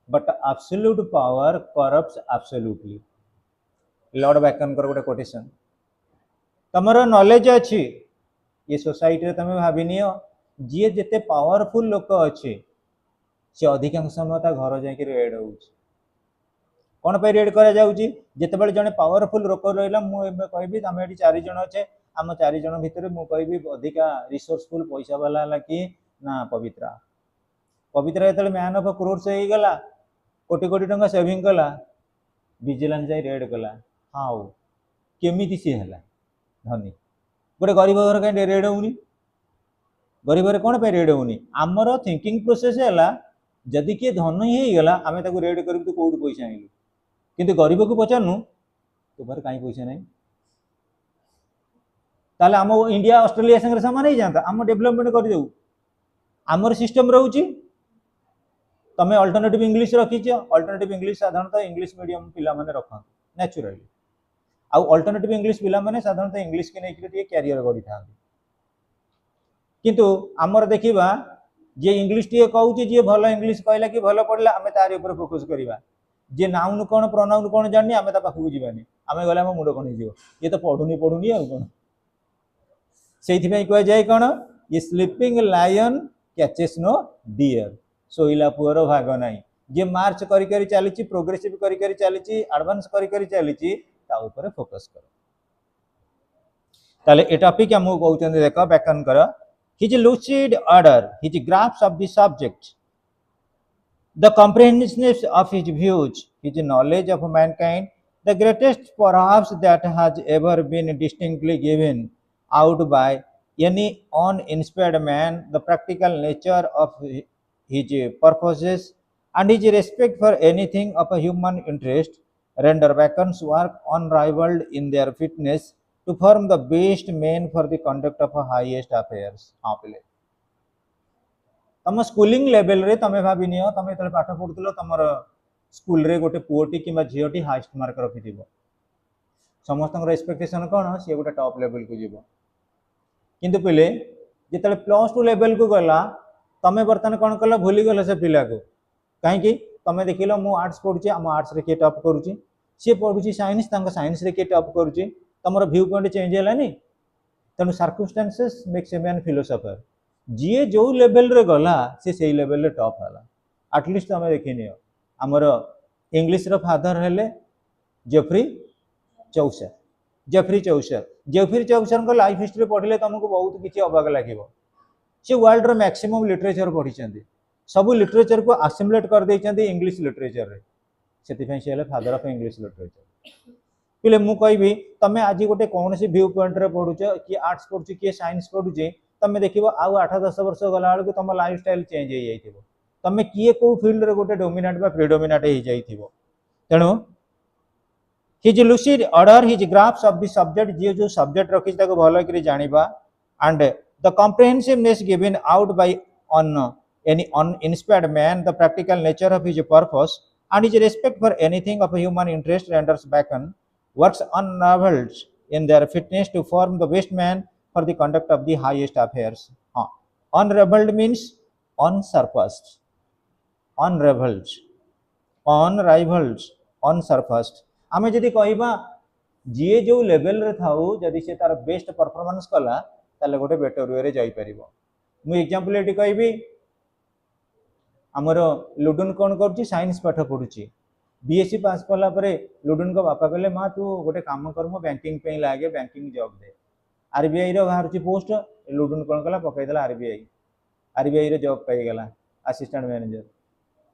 but absolute power corrupts absolutely. Lord Bacon कर गोटे quotation. तमरो knowledge अच्छी ये society रे तमे भाबिनियो जी जेते powerful लोक अच्छे से अधिकांश समय घर जाकि रेड हो कौन पे रेड करा जाउची जेते बेले जने पावरफुल लोक रहला मु एबे कहबी हम एठी 4 जण अछे हम 4 जण भितर मु कहबी अधिका रिसोर्सफुल पैसा वाला हला कि ना पवित्रा. पवित्रा जेते मैन ऑफ क्रोर्स हे गला कोटी कोटी टंका सेविंग कला विजिलेंस जाई रेड कला हाउ केमिति सी हला धनी गोटे गरीब घर कहीं रेड होनी गरीब घर कौन पे रेड होनी आमर थिंकिंग प्रोसेस है जदि किए धन ही गला आम रेड कर तू कौट पैसा आनलु किंतु गरीब को पचारनु तो बार कहीं पैसा नहीं ताले आम इंडिया ऑस्ट्रेलिया संगे सामान ही जाता आम डेवलपमेंट कर दऊ आमर सिस्टम रोचे तमें अल्टरनेटिव इंग्लिश रखीच अल्टरनेटिव इंग्लिश साधारणतः इंग्लिश मीडियम पिला माने रखा नेचुरली आउ अल्टरनेटिव इंग्लिश पिला माने साधारणतः इंग्लिश के नहीं कैरियर गढ़ी था किंतु आमर देखा जे इंग्लिश टे कहूँ जी भल इंग्लिश कहला कि भल पढ़ला आम तार ऊपर फोकस करवा जे नाउन कौन प्रोनाउन कौन जानी आम पाखक जावानी आम गले आम मुंड कौन हो ये तो पढ़ुनी पढ़ुनी आउ कौन से कह जाए कौन ये sleeping lion catches no deer शोला पुअर भाग ना जे मार्च करी चली प्रोग्रेसिव करी चली एडवांस करी चली फोकस कर ताले ए टॉपिक हम कहते देख बैकन कर his lucid order his grasp of the subject the comprehensiveness of his views his knowledge of mankind The greatest perhaps that has ever been distinctly given out by any uninspired man, the practical nature of his purposes and his respect for anything of a human interest render Bacon's work unrivaled in their fitness to form the best men for the conduct of a highest affairs. हाँ पिले तम schooling level रे तमे भाबी neo तमे तले पाठ पढुतलो तमर स्कूल रे गोटे पुओटी किबा झियोटी हाईएस्ट मार्क रखिथिबो समस्त एक्सपेक्टेशन कौन सी गोटे टॉप लेवल को जीव किंतु पिले जिते प्लस टू लेवल को गला तमें बर्तमान कौन कल भूलीगल से पिला को कहीं तुम देख लो मु आर्ट्स पढ़ुची आम आर्ट्स रे किए टॉप करुच्ची सी पढ़ुची साइंस साइंस रे किए टॉप करुच्ची तुम व्यू पॉइंट चेंज है तेणु circumstances makes a man philosopher जी जो लेवल रे गला सी से लेवल रे टॉप है एटलिस्ट तुम देखनी आमर इंग्लिश रो फादर हेले जेफ्री चौसर जेफ्री चौसर को लाइफ हिस्ट्री पढ़ले तुमको बहुत किसी अबाग लगे सी वर्ल्ड रो मैक्सिमम लिटरेचर पढ़ी सब लिटरेचर को आसिमुलेट कर देइछन्ती इंग्लिश लिटरेचर रे सेतिफाई से हेले फादर ऑफ इंग्लिश लिटरेचर पिले मु कहबी तमे आज गोटे कौन सी व्यू पॉइंट रे पढुछ कि आर्ट्स पढुछ कि साइंस पढुछ तमे देखिबो आउ 8-10 वर्ष गला बेलको तम लाइफ स्टाइल चेंज हो जाइथिबो तमे किए को फील्ड रे गोटे डोमिनेट बा प्रीडोमिनेट हो जाइथिबो तेणु his lucid order his graphs of the subject जो subject रखी ताको भलो करी जानिबा and the comprehensiveness given out by on any uninspired man the practical nature of his purpose and his respect for anything of human interest renders Bacon works unrivaled in their fitness to form the best man for the conduct of the highest affairs. Unrivaled means unsurpassed, unrivaled, unsurpassed. आमे जदि कहबा जी जो level रे थाउ जदि से तार best performance कला ताले गोटे बेटर वे रे जाई परिबो मु एग्जांपल एटी कहबी हमर लुडुन कोन करछि साइंस पाठ पढुछि बीएससी पास कला परे लुडुन को बापा कहले मां तू गोटे काम कर मो बैंकिंग पे लागे बैंकिंग जॉब दे आरबीआई रो बाहरछि पोस्ट लुडुन कोन कला पकई देला आरबीआई रे जॉब पाई गेला असिस्टेंट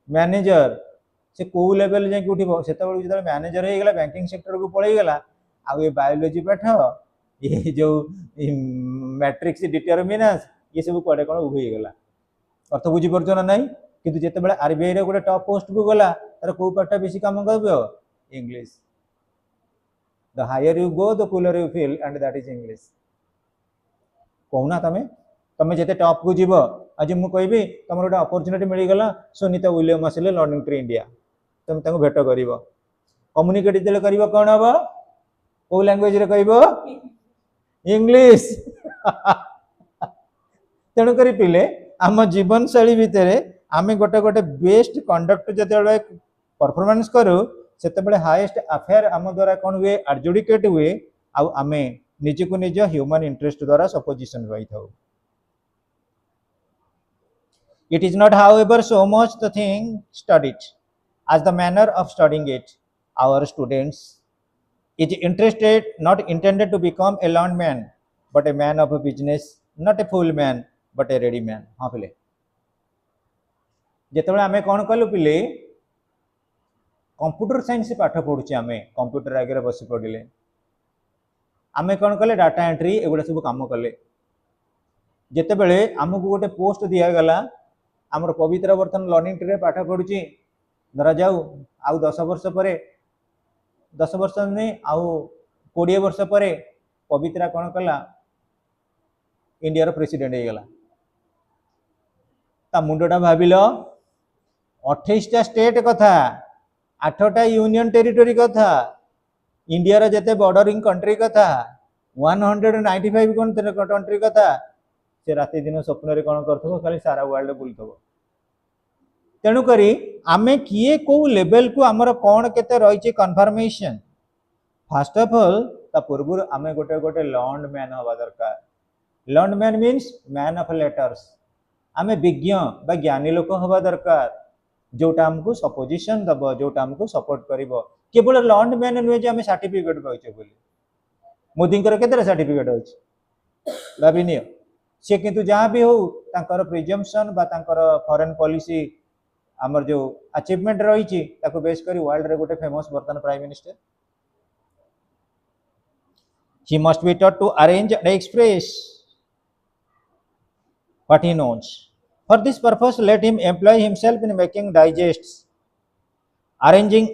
मैनेजर से को लेवल जाए उठिबो सेते बेलू जदे मैनेजर हो गला बैंकिंग सेक्टर को पळै गला आ ये बायोलॉजी पाठ ये जो मैट्रिक्स डिटरमिनेंस ये सब कोडे कोन उभै गला अर्थ बुझी परछो ना नहीं किंतु जेते बेले आरबीआई रे गोटे टॉप पोस्ट को गला तार को पाठ बेसी काम करबो English the higher you go the cooler you feel and that is English कोना तमे जेते टॉप को जीवो आज मु कहबी तमर गोटे अपॉर्चुनिटी मिल गला सुनीता विलियम आसिले लर्निंग ट्री इंडिया तुम ताको भेट करिवो कम्युनिकेट देले करिवो कोन हबो को लैंग्वेज रे कहबो इंग्लिश तेणु करी पिले आम जीवन शैली भितर आमे गोटे गोटे बेस्ट कंडक्ट जते परफॉर्मेंस करू सेते बेले हाईएस्ट अफेयर आम द्वारा कोन हुए एडजुडिकेट हुए आ आमे निज को निज ह्यूमन इंटरेस्ट द्वारा सपोजिशन पाई थाउ It is not, however, so much the thing studied as the manner of studying it. Our students is interested, not intended to become a learned man, but a man of a business, not a fool man, but a ready man. हाँ पिले जेतेबेले आमे कोन कलु पिले computer science पाठ पढुची आमे computer आगे बसी पड़िले आमे कोन कले डाटा एंट्री एगुडा सब काम कले जेतेबेले आमको गोटे पोस्ट दिया गला आमर पवित्र बर्तन लर्निंग ट्री पाठ पढ़ुची धरा जाऊ आउ 10 वर्ष पर 10 वर्ष नहीं आउ 20 वर्ष पर पवित्रा कौन कला इंडिया रो प्रेसिडेंट हो गला ता मुंडटा भाबिल 28टा स्टेट कथा 8टा यूनियन टेरिटोरी कथा इंडिया रो जते बॉर्डरिंग कंट्री कथा 195 कंट्री कथा से राति दिन स्वप्न रे कौन करथबो खाली सारा वर्ल्ड बुलथबो तेणु करी आमे किए को लेवल को आमर कौन केते रही कन्फर्मेशन फर्स्ट ऑफ ऑल ता पूर्व आमे गोटे गोटे लर्नड मैन हवा दरकार learned man means man of letters आमे विज्ञ बा ज्ञानी लोक हवा दरकार जोटा हमको सपोजिशन दब जोटा हमको सपोर्ट करिवो केवल लर्नड मैन नुहे जे आमे सर्टिफिकेट पाइछे बोली मोदी केते सर्टिफिकेट अछि भाबिनियो से किंतु जहाँ भी हो तांकर प्रिजम्पशन बा तांकर फॉरेन पॉलिसी आमर जो अचीवमेंट रही ताको बेस करी वर्ल्ड रे गोटे फेमस बर्तन prime minister He must be taught to arrange and express what he knows. For this purpose, let him employ himself in making digests, arranging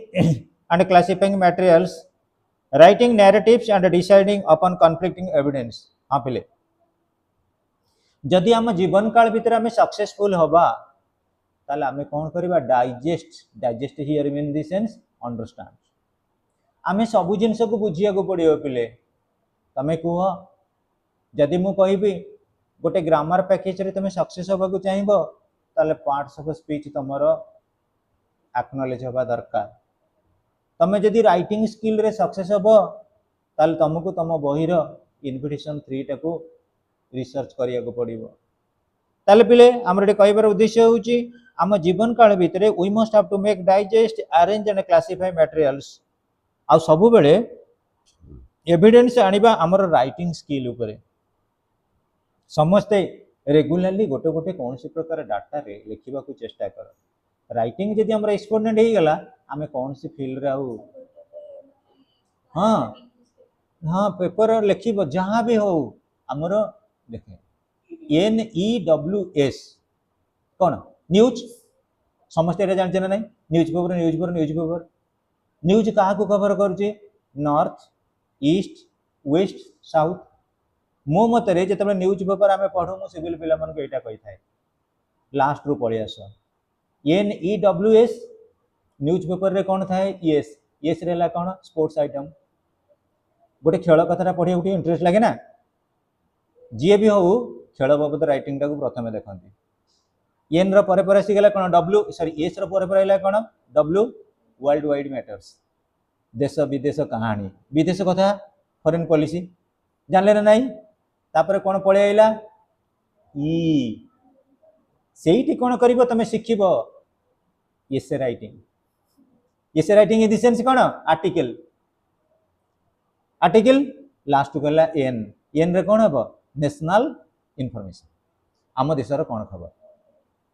and classifying materials, writing narratives and deciding upon conflicting evidence. हाँ पिले जदि आम जीवन काल भितर आम successful हवा ताले आमे कौन करिबा digest here mean the sense understand आमे सब जिनस को बुझिया को पड़ियो पिले तमे कुह जदि मु कहिबी गोटे ग्रामर पैकेज रे तमे सक्सेस होबा को चाहिबो ताले पार्ट्स ऑफ स्पीच तमर एक्नॉलेज होबा दरकार तमे जदि राइटिंग स्किल रे सक्सेस होबो ताले तुमको तुम बहिर इन्विटेशन 3 टाको रिसर्च करिया को पड़िबो ताले पिले हमर कहबार उद्देश्य होउची आम जीवन काल भितर we must have to make digest arrange and classify materials आ सब बेले एविडेंस आनिबा हमर राइटिंग स्किल ऊपर समस्ते रेगुलरली गोटे गोटे कौन सी प्रकार डाटा रे लिखिबा को चेष्टा कर राइटिंग जदि हमर एक्सपोनेंट हे गला आमे कौन सी फील्ड रे आउ हां हां पेपर लिखिबो जहां भी हो हमर देखे NEWS कौन न्यूज समस्ते जानते ना नहीं न्यूज पेपर न्यूज क्या कवर करुचे नॉर्थ ईस्ट वेस्ट साउथ मो मतरे जो न्यूज पेपर आम पढ़ू मु सिविल पिला मन को एटा कहि थाए लास्ट रु पळि आस NEWS न्यूज पेपर रे कौन थाए यस रेला कौन स्पोर्ट्स आइटम गोटे खेल कथा पढ़िया गोटे इंटरेस्ट लगे ना जी भी हो खेल बाबद राइटिंग टाक प्रथम देखती एन रे आसीगला कौन डब्ल्यू सॉरी एस रे कौन डब्ल्यू वर्ल्ड वाइड मैटर्स देश विदेश कहानी विदेश कथा फॉरेन पॉलिसी जानले ना नहीं तापर कौन पळे आइला ई सेठी कौन करिवो तमे शिखिबो essay writing in the sense कौन आर्टिकल लास्ट गला एन रे कौन हबो नेशनल इनफॉरमेशन आम देशर कौन खबर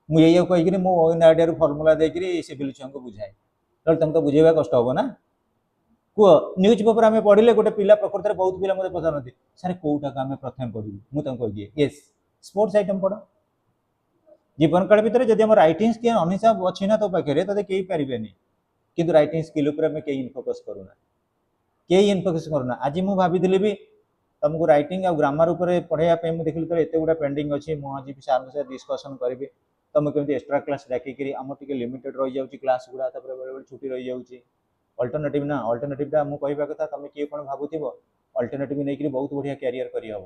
मुझे कहीकि मो ओन आइडिया फर्मुला देकरी सिविल छुआ को बुझाए तो तुमको बुझेबा कष्ट हम ना कह न्यूज पेपर आम पढ़ले गोटे पिला प्रकृत में बहुत पिला मतलब पचारती सारे कौटा आम प्रथम पढ़ू मुझे कही येस स्पोर्ट्स आइटम पढ़ जीवन काल भितर जब आम राइटिंग स्किल अनिसाब अच्छी ना तो पाखे तो कहीं पारे कि राइटिंग स्किल कहीं इनफोकस करूना आज मुझे भाभी भी तुमको राइटिंग और ग्रामर उपर पढ़ाई मुझे देखिए तो एत गुड़ा पेंडिंग अच्छी मुझे आज सार सहित डिस्कसन करी तुम कमी एक्सट्रा क्लास डाकिकी आम टे लिमिटेड रही जाऊँगी क्लास गुड़ा बेले बेले छुट्टी रही जाऊँगी अल्टरनेटिव ना अल्टरनेटिव मुझे कहवा कथा तुम किए कौन भावुव अल्टरनेटिव नहीं बहुत बढ़िया कैरियर करहब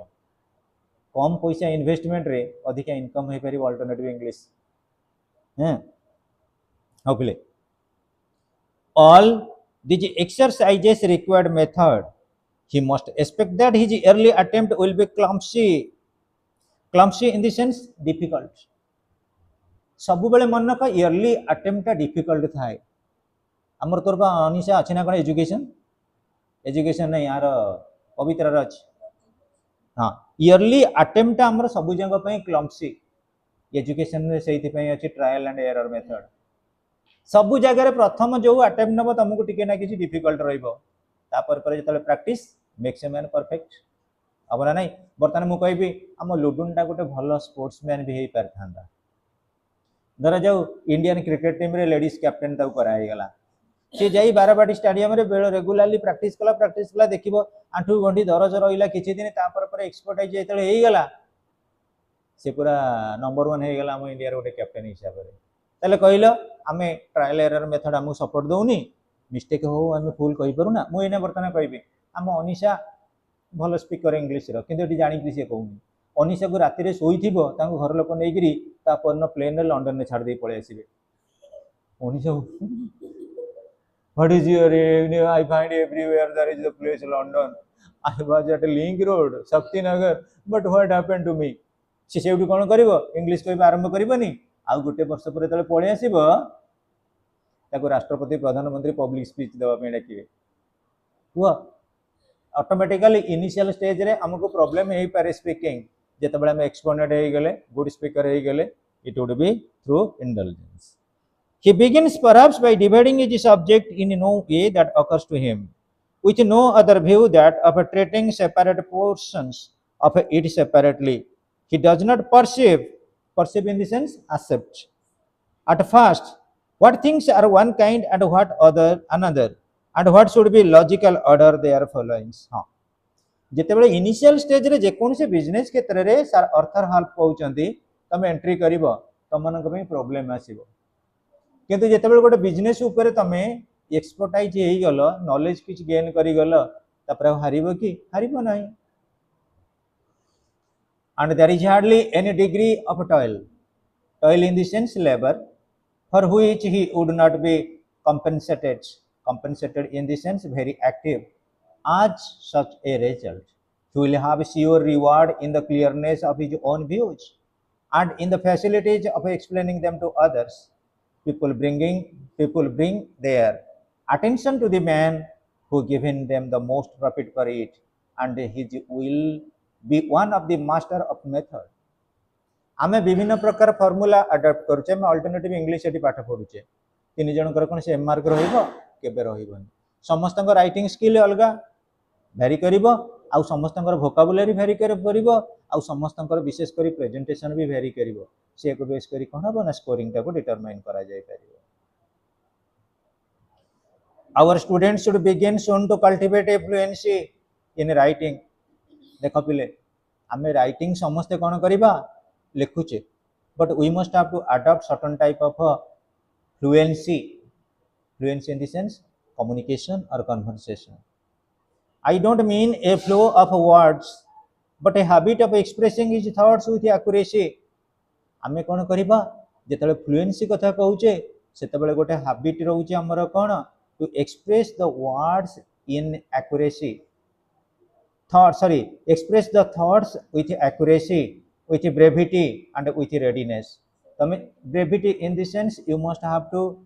कम पैसा इन्वेस्टमेंट रे अधिका इनकम हो पार अल्टरनेटिव इंग्लिश हाँ पिले all this exercises required method he must expect that his early attempt will be clumsy in the sense difficult सब बेले मन का early attempt difficult थाए हमर तोर बा अनिशा अछि ना कोन एजुकेशन नहीं यार पवित्र रे अछि हां early attempt हमर सब जंग पई clumsy एजुकेशन रे सेति पई अछि ट्रायल एंड एरर मेथड सब जगह रे प्रथम जो अटेम्प्ट नबो तुमको टिके ना किछि डिफिकल्ट रहइबो तापर पर जतले practice makes a man perfect अब ना नहीं बर्तमान मु कहबी आम लुडुनटा गोटे भल स्पोर्ट्समैन भी हो पार था धर जाऊ इंडियन क्रिकेट टीम रे लेडीज कैप्टेन ताऊ कराईगला सी जाई बाराबाटी स्टेडियम रे रेगुलारली प्रैक्टिस कला देखिबो आंठू गंडी दरज रहिला किछि दिन तापर पर एक्सपर्टाइज जेतले हेई गला से पूरा नंबर 1 हेई गला हम इंडिया रे गोटे कैप्टेन हिसाब रे तले कहिलो आमे ट्रायल एरर मेथड हमु सपोर्ट दउनी मिस्टेक हो आम फुल कही पारू ना मुझे बर्तमान कहबी आम अनिशा भल स्पीकर इंग्लीश कि जाणी सी कहूनी अनिशा को राति शोई घर लोक नहीं पर प्लेन लंडन में छाड़ दे पड़े आसवे Anisha what is your I find everywhere there is the place London I was at link road Shakti Nagar but what happened to me से कौन कर इंग्लीश कह आरंभ करनी आउ गोटे वर्ष पर जो पलि आसब ताको राष्ट्रपति प्रधानमंत्री पब्लिक स्पीच देवाई डाकिए कह ऑटोमेटिकली इनिशियल स्टेज रे हमको प्रॉब्लम हो पारे स्पीकिंग जिते आम एक्सपोनेंट हो गले गुड स्पीकर हो गले it would be through intelligence he begins perhaps by dividing his subject in no way that occurs to him with no other view that of treating separate portions of it separately. He does not perceive in the sense accept. At first, what things are one kind and what other another, and what should be logical order they are following. हाँ ଯେତେବେଳେ initial ଷ୍ଟେଜରେ ଯେକୌଣସି business କ୍ଷେତ୍ରରେ sir ଅର୍ଥର help ପାଉଛନ୍ତି ତମେ entry କରିବ ତମମାନଙ୍କ ପାଇଁ problem ଆସିବ କିନ୍ତୁ ଯେତେବେଳେ ଗୋଟେ ବିଜନେସ୍ ଉପରେ ତମେ ଏକ୍ସପର୍ଟାଇଜ ହେଇଗଲ ନଲେଜ କିଛି ଗେନ୍ କରିଗଲ ତାପରେ ଆଉ ହାରିବ କି ହାରିବ ନାହିଁ and there is hardly any degree of toil in the sense labor for which he would not be compensated in the sense very active as such a result. He will have sure reward in the clearness of his own views and in the facilities of explaining them to others. People bring their attention to the man who given them the most profit for it, and his will be one of the master of method. आमे विभिन्न प्रकार formula adopt करूचे आमे alternative English eighty पाठ पढुचे तीन जनकर कोन same mark रहइबो केबे रहइबोनी समस्तंग writing skill अलगा very करिवो आ समस्तंकर vocabulary very करिवो आ समस्तंकर विशेष करी प्रेजेंटेशन भी वेरी करिवो से को बेस करी कोन हबो ना स्कोरिंग टा को डिटरमाइन करा जाय परिवो our students should begin soon to cultivate a fluency in writing देखो पिले आमे राइटिंग समस्त कोन करिबा लिखुचे but we must have to adopt certain type of fluency in the sense communication or conversation. I don't mean a flow of words but a habit of expressing his thoughts with accuracy. आमे कोन करिबा जेतले fluency कथा कहूचे सेतबेले गोटे habit रहउचे हमर कोन to express the words in accuracy express the thoughts with accuracy, with brevity and with readiness. Brevity in the sense you must have to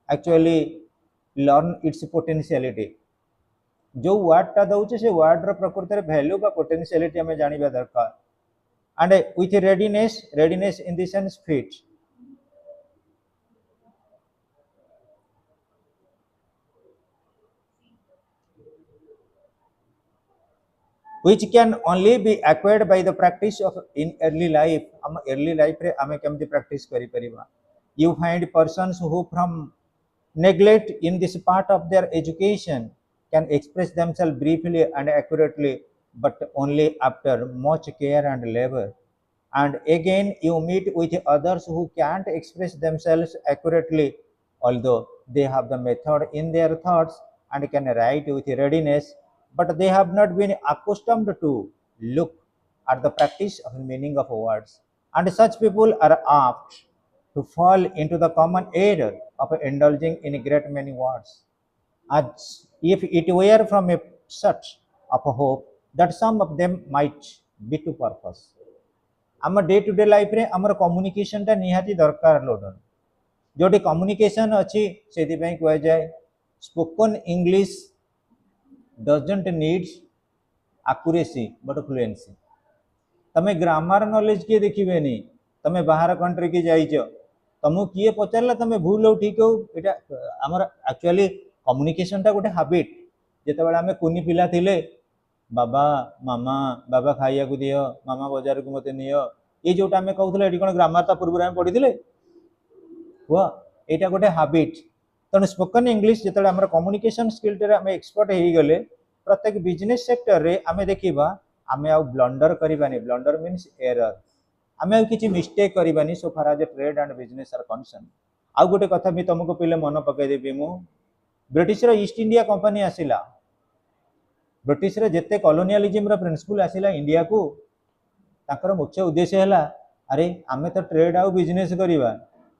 actually learn its potentiality. जो word टा दउचे से word रो प्रकृति रे value बा potentiality हमें जानिबा दरकार and with readiness in the sense fit. Which can only be acquired by the practice of in early life. Early life रे आमे केमती practice करी परिबा. You find persons who from neglect in this part of their education can express themselves briefly and accurately but only after much care and labor. And again you meet with others who can't express themselves accurately although they have the method in their thoughts and can write with readiness, but they have not been accustomed to look at the practice of the meaning of words, and such people are apt to fall into the common error of indulging in a great many words, as if it were from a such of a hope that some of them might be to purpose. आम day to day life रे आमर communication टा निहाती दरकार लोडन जोटी communication अच्छी से कह जाए spoken English doesn't needs accuracy but fluency. तमे ग्रामर नॉलेज किए देखिबे नी तमे बाहर कंट्री की जाइछ तमु किए पचारला तमे भूल हो ठीक हो एटा हमर एक्चुअली कम्युनिकेशन टा गोटे हैबिट जेतेबेला हमें कुनी पिला थिले बाबा मामा बाबा खाइया को दियो मामा बाजार को मते नियो ये जोटा हमें कहउथले एटी कोन ग्रामर ता पूर्व हम पढिथिले हुआ एटा गोटे हैबिट. तने स्पोकन इंग्लिश जेतेबेला हमर कम्युनिकेशन स्किल रे हम एक्सपर्ट हेई गले प्रत्येक बिजनेस सेक्टर रे आमे देखिबा आमे आ ब्लंडर करिबानी. Blunder means error. आमे आ किछि मिस्टेक करिबानी so far as trade and business are concern. आ गोटे कथा भी तुमको पिले मन पकई देबी मु ब्रिटिश रो ईस्ट इंडिया कंपनी आसिला ब्रिटिश रे जेते कॉलोनियलिज्म रो प्रिंसिपल आसिला इंडिया को ताकर मुख्य उद्देश्य हैला अरे आमे तो ट्रेड आ बिजनेस करिबा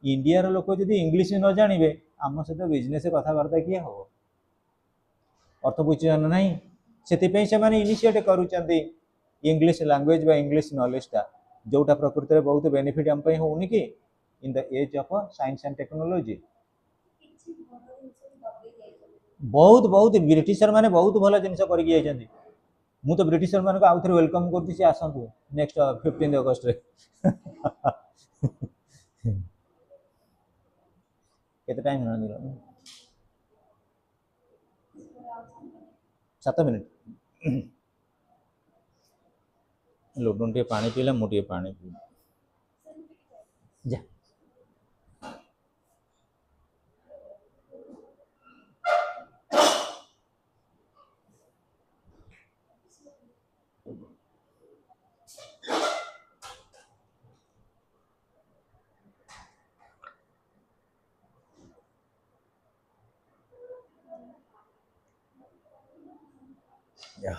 इंडिया रो लोक जदी इंग्लिश न जानिबे आम सहित बिजनेस कथा बार्ता किए हो अर्थ बुझन नहीं से इनिशिएट करूचंदी इंग्लिश लैंग्वेज बा इंग्लिश नॉलेज टा जोटा प्रकृति रे बहुत बेनिफिट हम पई होउनी कि in the age of science and technology बहुत बहुत ब्रिटिशर माने बहुत भला जिनिस करि जाइछंती. मु तो ब्रिटिशर मान को आउथरे वेलकम करती से आसंतु नेक्स्ट 15 अगस्त रे केते टाइम होना दिलो 7 मिनिट लुडुन टे पानी पीला मुझे पानी पी जा Yeah.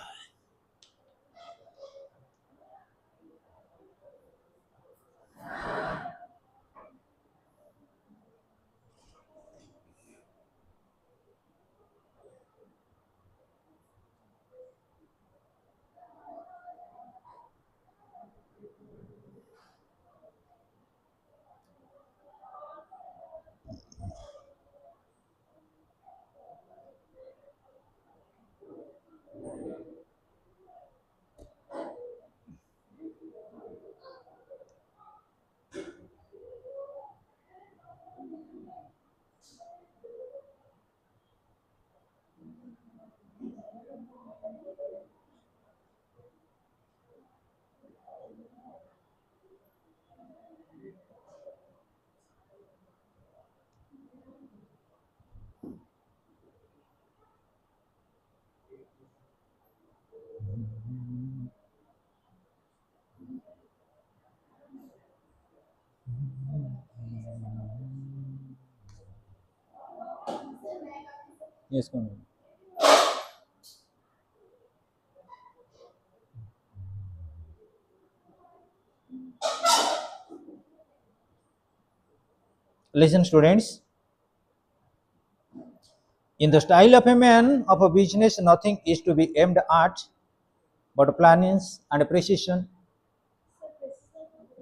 Yes, come on. Listen, students. In the style of a man of a business, nothing is to be aimed at but plannings and precision.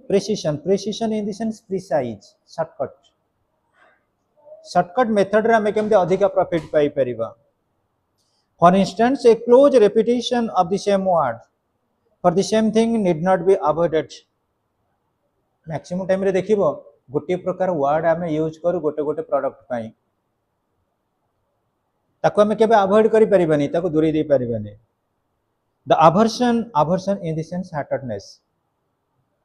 Precision in the sense precise, shortcut. Shortcut method रे हमें केमते अधिक profit पाई परिबा. For instance, a close repetition of the same word for the same thing need not be avoided. Maximum time रे देखिबो गोटे प्रकार word आमे यूज करू गोटे गोटे प्रोडक्ट पाई ताको हमें केबे अवॉइड करि परिबानी ताको दूरी दे परिबानी. The aversion in the sense heartedness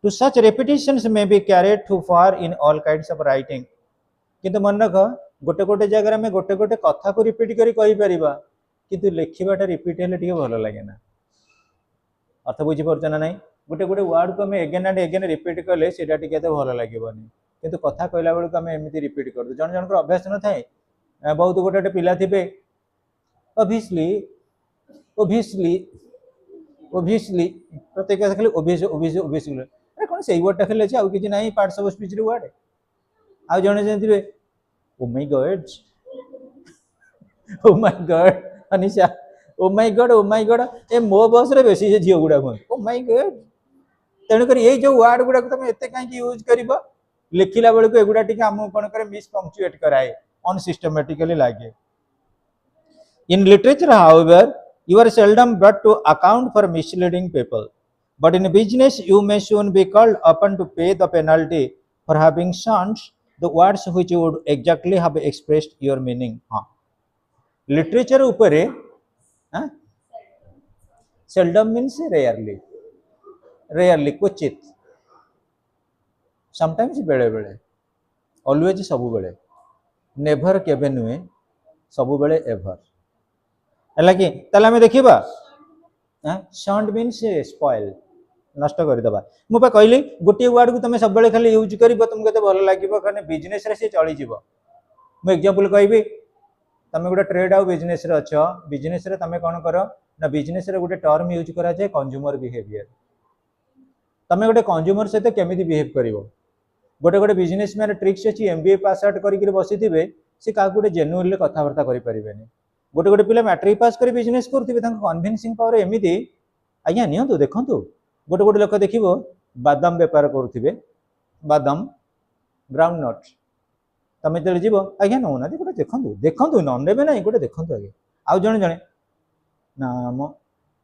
to such repetitions may be carried too far in all kinds of writing. किंतु मन रख गोटे गोटे जगह में गोटे गोटे कथा को रिपीट करी कहि परिबा किंतु लिखिबाटा रिपीट हेले ठीक भलो लागे ना. अर्थ बुझी परछ ना नहीं. गोटे गोटे वर्ड को हमें अगेन एंड अगेन रिपीट कले सेटा टिके तो भलो लागेबनी किंतु कथा कहला बेलू हमें एमती रिपीट कर दो. जन जन अभ्यास न थाए बहुत गोटे गोटे पिला थिबे obviously प्रत्येक खाली obviously अरे कौन से वर्डटा खाली अछि आ किछि नाही पार्ट्स ऑफ स्पीच रे वर्ड आ जने जेतिबे oh my God Anisha oh my God ए मो बस रे बेसी झियो गुडा कोन ओ माय गॉड तेणु कर ये जो वर्ड गुडा तुम एते काई यूज करबो लिखिला बेल को एगुडा टिके हम कोन करे मिस पंक्चुएट कराए अनसिस्टमैटिकली लागे. In literature, however, you are seldom brought to account for misleading people. But in business, you may soon be called upon to pay the penalty for having shunned the words which would exactly have expressed your meaning. Literature upare, seldom means rarely. Rarely, क्वचित. Sometimes बेले बेले. Always सबु बेले. Never केबे नुए. सबु बेले ever. लगे ताले हमें देखिबा शॉन्ट मीन्स स्पॉइल नष्ट कर दबा. मु पा कहली गोटे वर्ड को तुम सब बेले खाली यूज करबो तुम केते भलो लागिबो कने बिजनेस रे से चली जीवो. मु एग्जांपल कहबी तमे गोटे ट्रेड आ बिजनेस रे अछो बिजनेस रे तमे कोन करो ना बिजनेस रे गोटे टर्म यूज करा जाय कंज्यूमर बिहेवियर. तमे गोटे कंज्यूमर से केमिति बिहेव करिवो गोटे गोटे बिजनेसमैन ट्रिक्स अछि एमबीए पास आउट करिक बसिथिबे से का गोटे जेन्युइनली कथा वार्ता करि परिबेनी. गोटे गोटे पिला मैट्रिक पास कर बिजनेस करथिबे तांको कन्विन्सिंग पावर एमिति आज्ञा नियंतु देखंतु गोटे गोटे लोक देखिबो बादाम व्यापार करथिबे बादाम ग्राउंड नट तमे चले जीवो आज्ञा नौना गोटे देखंतु देखंतु न नेबे नाही गोटे देखंतु आगे आउ जणे जणे ना मो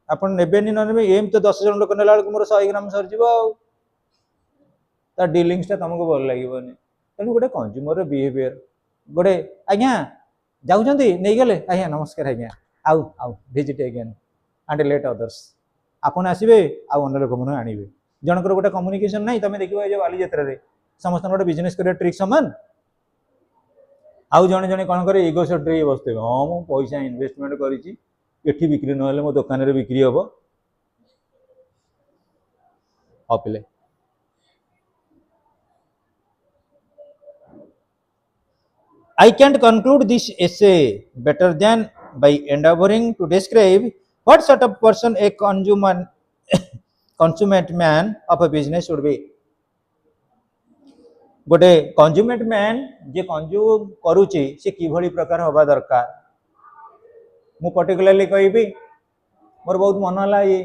आपण नेबेनी न नेबे एम तो 10 जण लोक नेला बेलको मोर 100 ग्राम सर जीवो ता डीलिंग्स ता तुमको भल लागिबोनी. तने गोटे कंज्यूमर बिहेवियर गोटे आज्ञा जाउछंती नै गेले आज्ञा नमस्कार आज्ञा आउ आउ visit again and let others आपन आसीबे आ अन्य लोक मन आनिबे जनकर गोटे कम्युनिकेशन नहीं तमे देखिबो ए जे बाली यात्रा रे समस्त गोटे बिजनेस करे ट्रिक समान आउ जने जने कोन करे इगो सेट रे बसते हां मु पैसा इन्वेस्टमेंट करिछि एठी बिक्री न होले मो दुकान रे बिक्री हबो अपिले I can't conclude this essay better than by endeavoring to describe what sort of person a consummate man of a business should be. गोटे कंज्यूमेट मैन जे कंज्यूम करूची से किभली प्रकार हवा दरकार मु पर्टिकुलरली कहबी मोर बहुत मन हला ये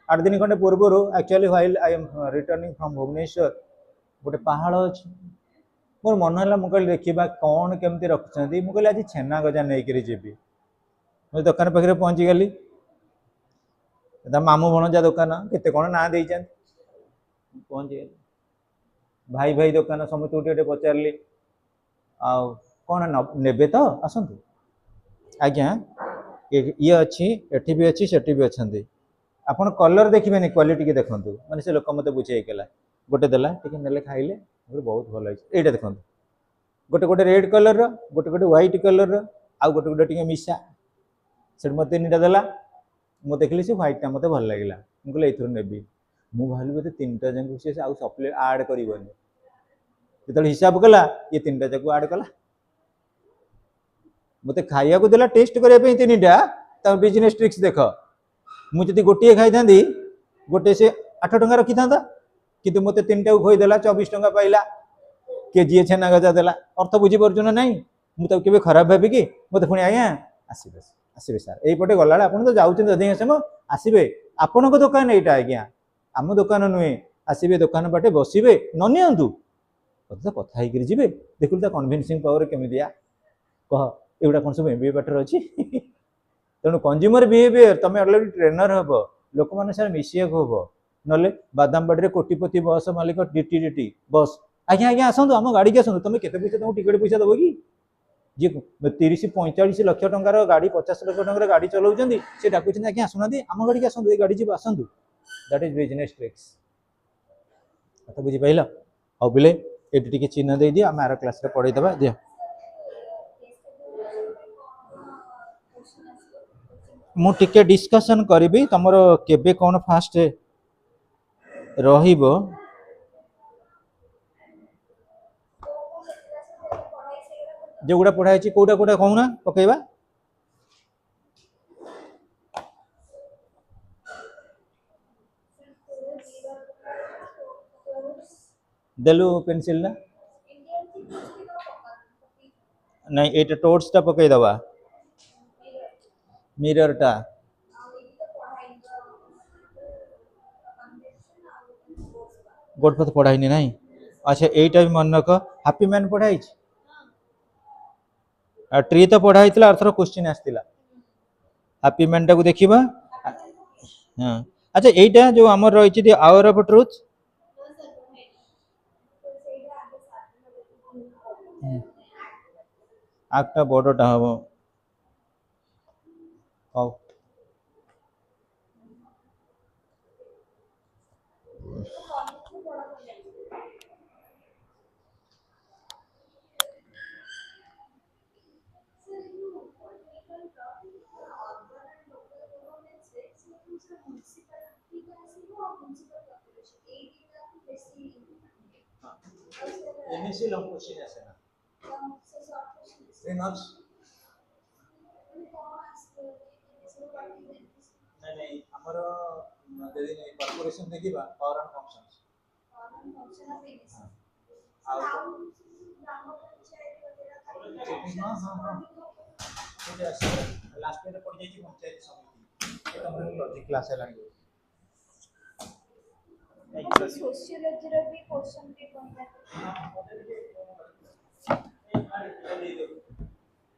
8 दिन खंडे पूर्व actually while I am returning from Bhubaneswar गोटे पहाड़ अछि मोर मन हला मु कहली देखिबा कौन केमती रखछंती मु कहली आज छेना गजा नै करी जेबी मो दुकान पाखरे पहुंची गली दा मामू भणजा दुकान केते कोन ना देई छन पहुंची गली भाई भाई दुकान समस्त उठे पचारली आ कौन नेबे तो आसतु आज्ञा ये अच्छी एठी भी अच्छी सेठी भी अच्छी आपन कलर देखिबेनी क्वालिटी के देखंतु माने से लोक मते बुझे केला गोटे देला टिके नेले खाइले बहुत भल एटा देखंतु गोटे गोटे रेड कलर रो गोटे गोटे व्हाइट कलर रो आ गोटे गोटे टिके मिसा से मते निटा देला मु देखली से व्हाइट टा मते भल लागिला मु कहले एथुर नेबी मु भालु बते तीनटा जंग से आउ सप्ले ऐड करिवनी जत हिसाब कला ये तीनटा जक ऐड कला मते खाइया को देला टेस्ट करे पे तीनटा त बिजनेस ट्रिक्स देख मु जति गोटिए खाइ थांदी गोटे से 8 टंका रखि थांदा किंतु मते तीनटा को खोइ देला 24 टंका पाइला केजी छेना गजा देला अर्थ बुझी परजु ना नहीं मु त केबे खराब भाबी कि मते पुनी आया आसीबे आसीबे सर एई पटे गलाले आपन तो जाउछन अधिक समय आसीबे आपन को दुकान एटा आज्ञा आम दुकान नुहे आसीबे दुकान बाटे बसिबे न नियंतु तो कथा ही जीवे देखुल ता कन्विन्सिंग पावर केमी दिया कह एगुड़ा कौन सब एमबीए पाटर अच्छी तेणु कंज्यूमर बिहेवियर तुम अलरेडी ट्रेनर हम लोक मैंने सारे मिसिया हम ना बादामबाड़ी कोटिपति बस मालिक डीटी डीटी बस आज्ञा आज्ञा आसतु आम गाड़ी की आसतु तुम केते पैसा तुमको टिकेट पैसा दब कि जी 30-45 लाख टंकार गाड़ी 50 लाख टंकार गाड़ी चलाउछन्ती से डाकुछन्ती आज्ञा आसुना आम गाड़ी की आसतु ए गाड़ी जी आसतु दैट इज बिजनेस ट्रिक्स तो बुझी पाइल अब बिले एटी टिके चिन्ह दे दिया आम आर क्लास रे पढ़ाई दबा दिया मु टिके डिस्कशन करी तमर केबे कौन फास्ट रहिबो जो गुड़ा पढ़ाई कोटा कोटा कहूना पकेबा देलु पेंसिल ना नहीं एटा टोट्स टा पकई दबा मिरर टा गोटपथ पढ़ाई नहीं अच्छा एटा भी मन रख हैप्पी मैन पढ़ाई ट्री तो पढ़ाई अर्थर क्वेश्चन आसला हैप्पी मैन टा को देखिबा हां अच्छा एटा जो हमर रही द आवर ऑफ ट्रुथ आगटा बड़टा हम हाउ इनिशियल हम क्वेश्चन ऐसे ना रिनर्स नहीं हमर यदि कॉर्पोरेशन देखिबा पावर एंड फंक्शंस हां हां लास्ट में पढ़ जाई पंचायत समिति ए हमर लॉजिक क्लास है लागे सोशियोलॉजी रे भी क्वेश्चन भी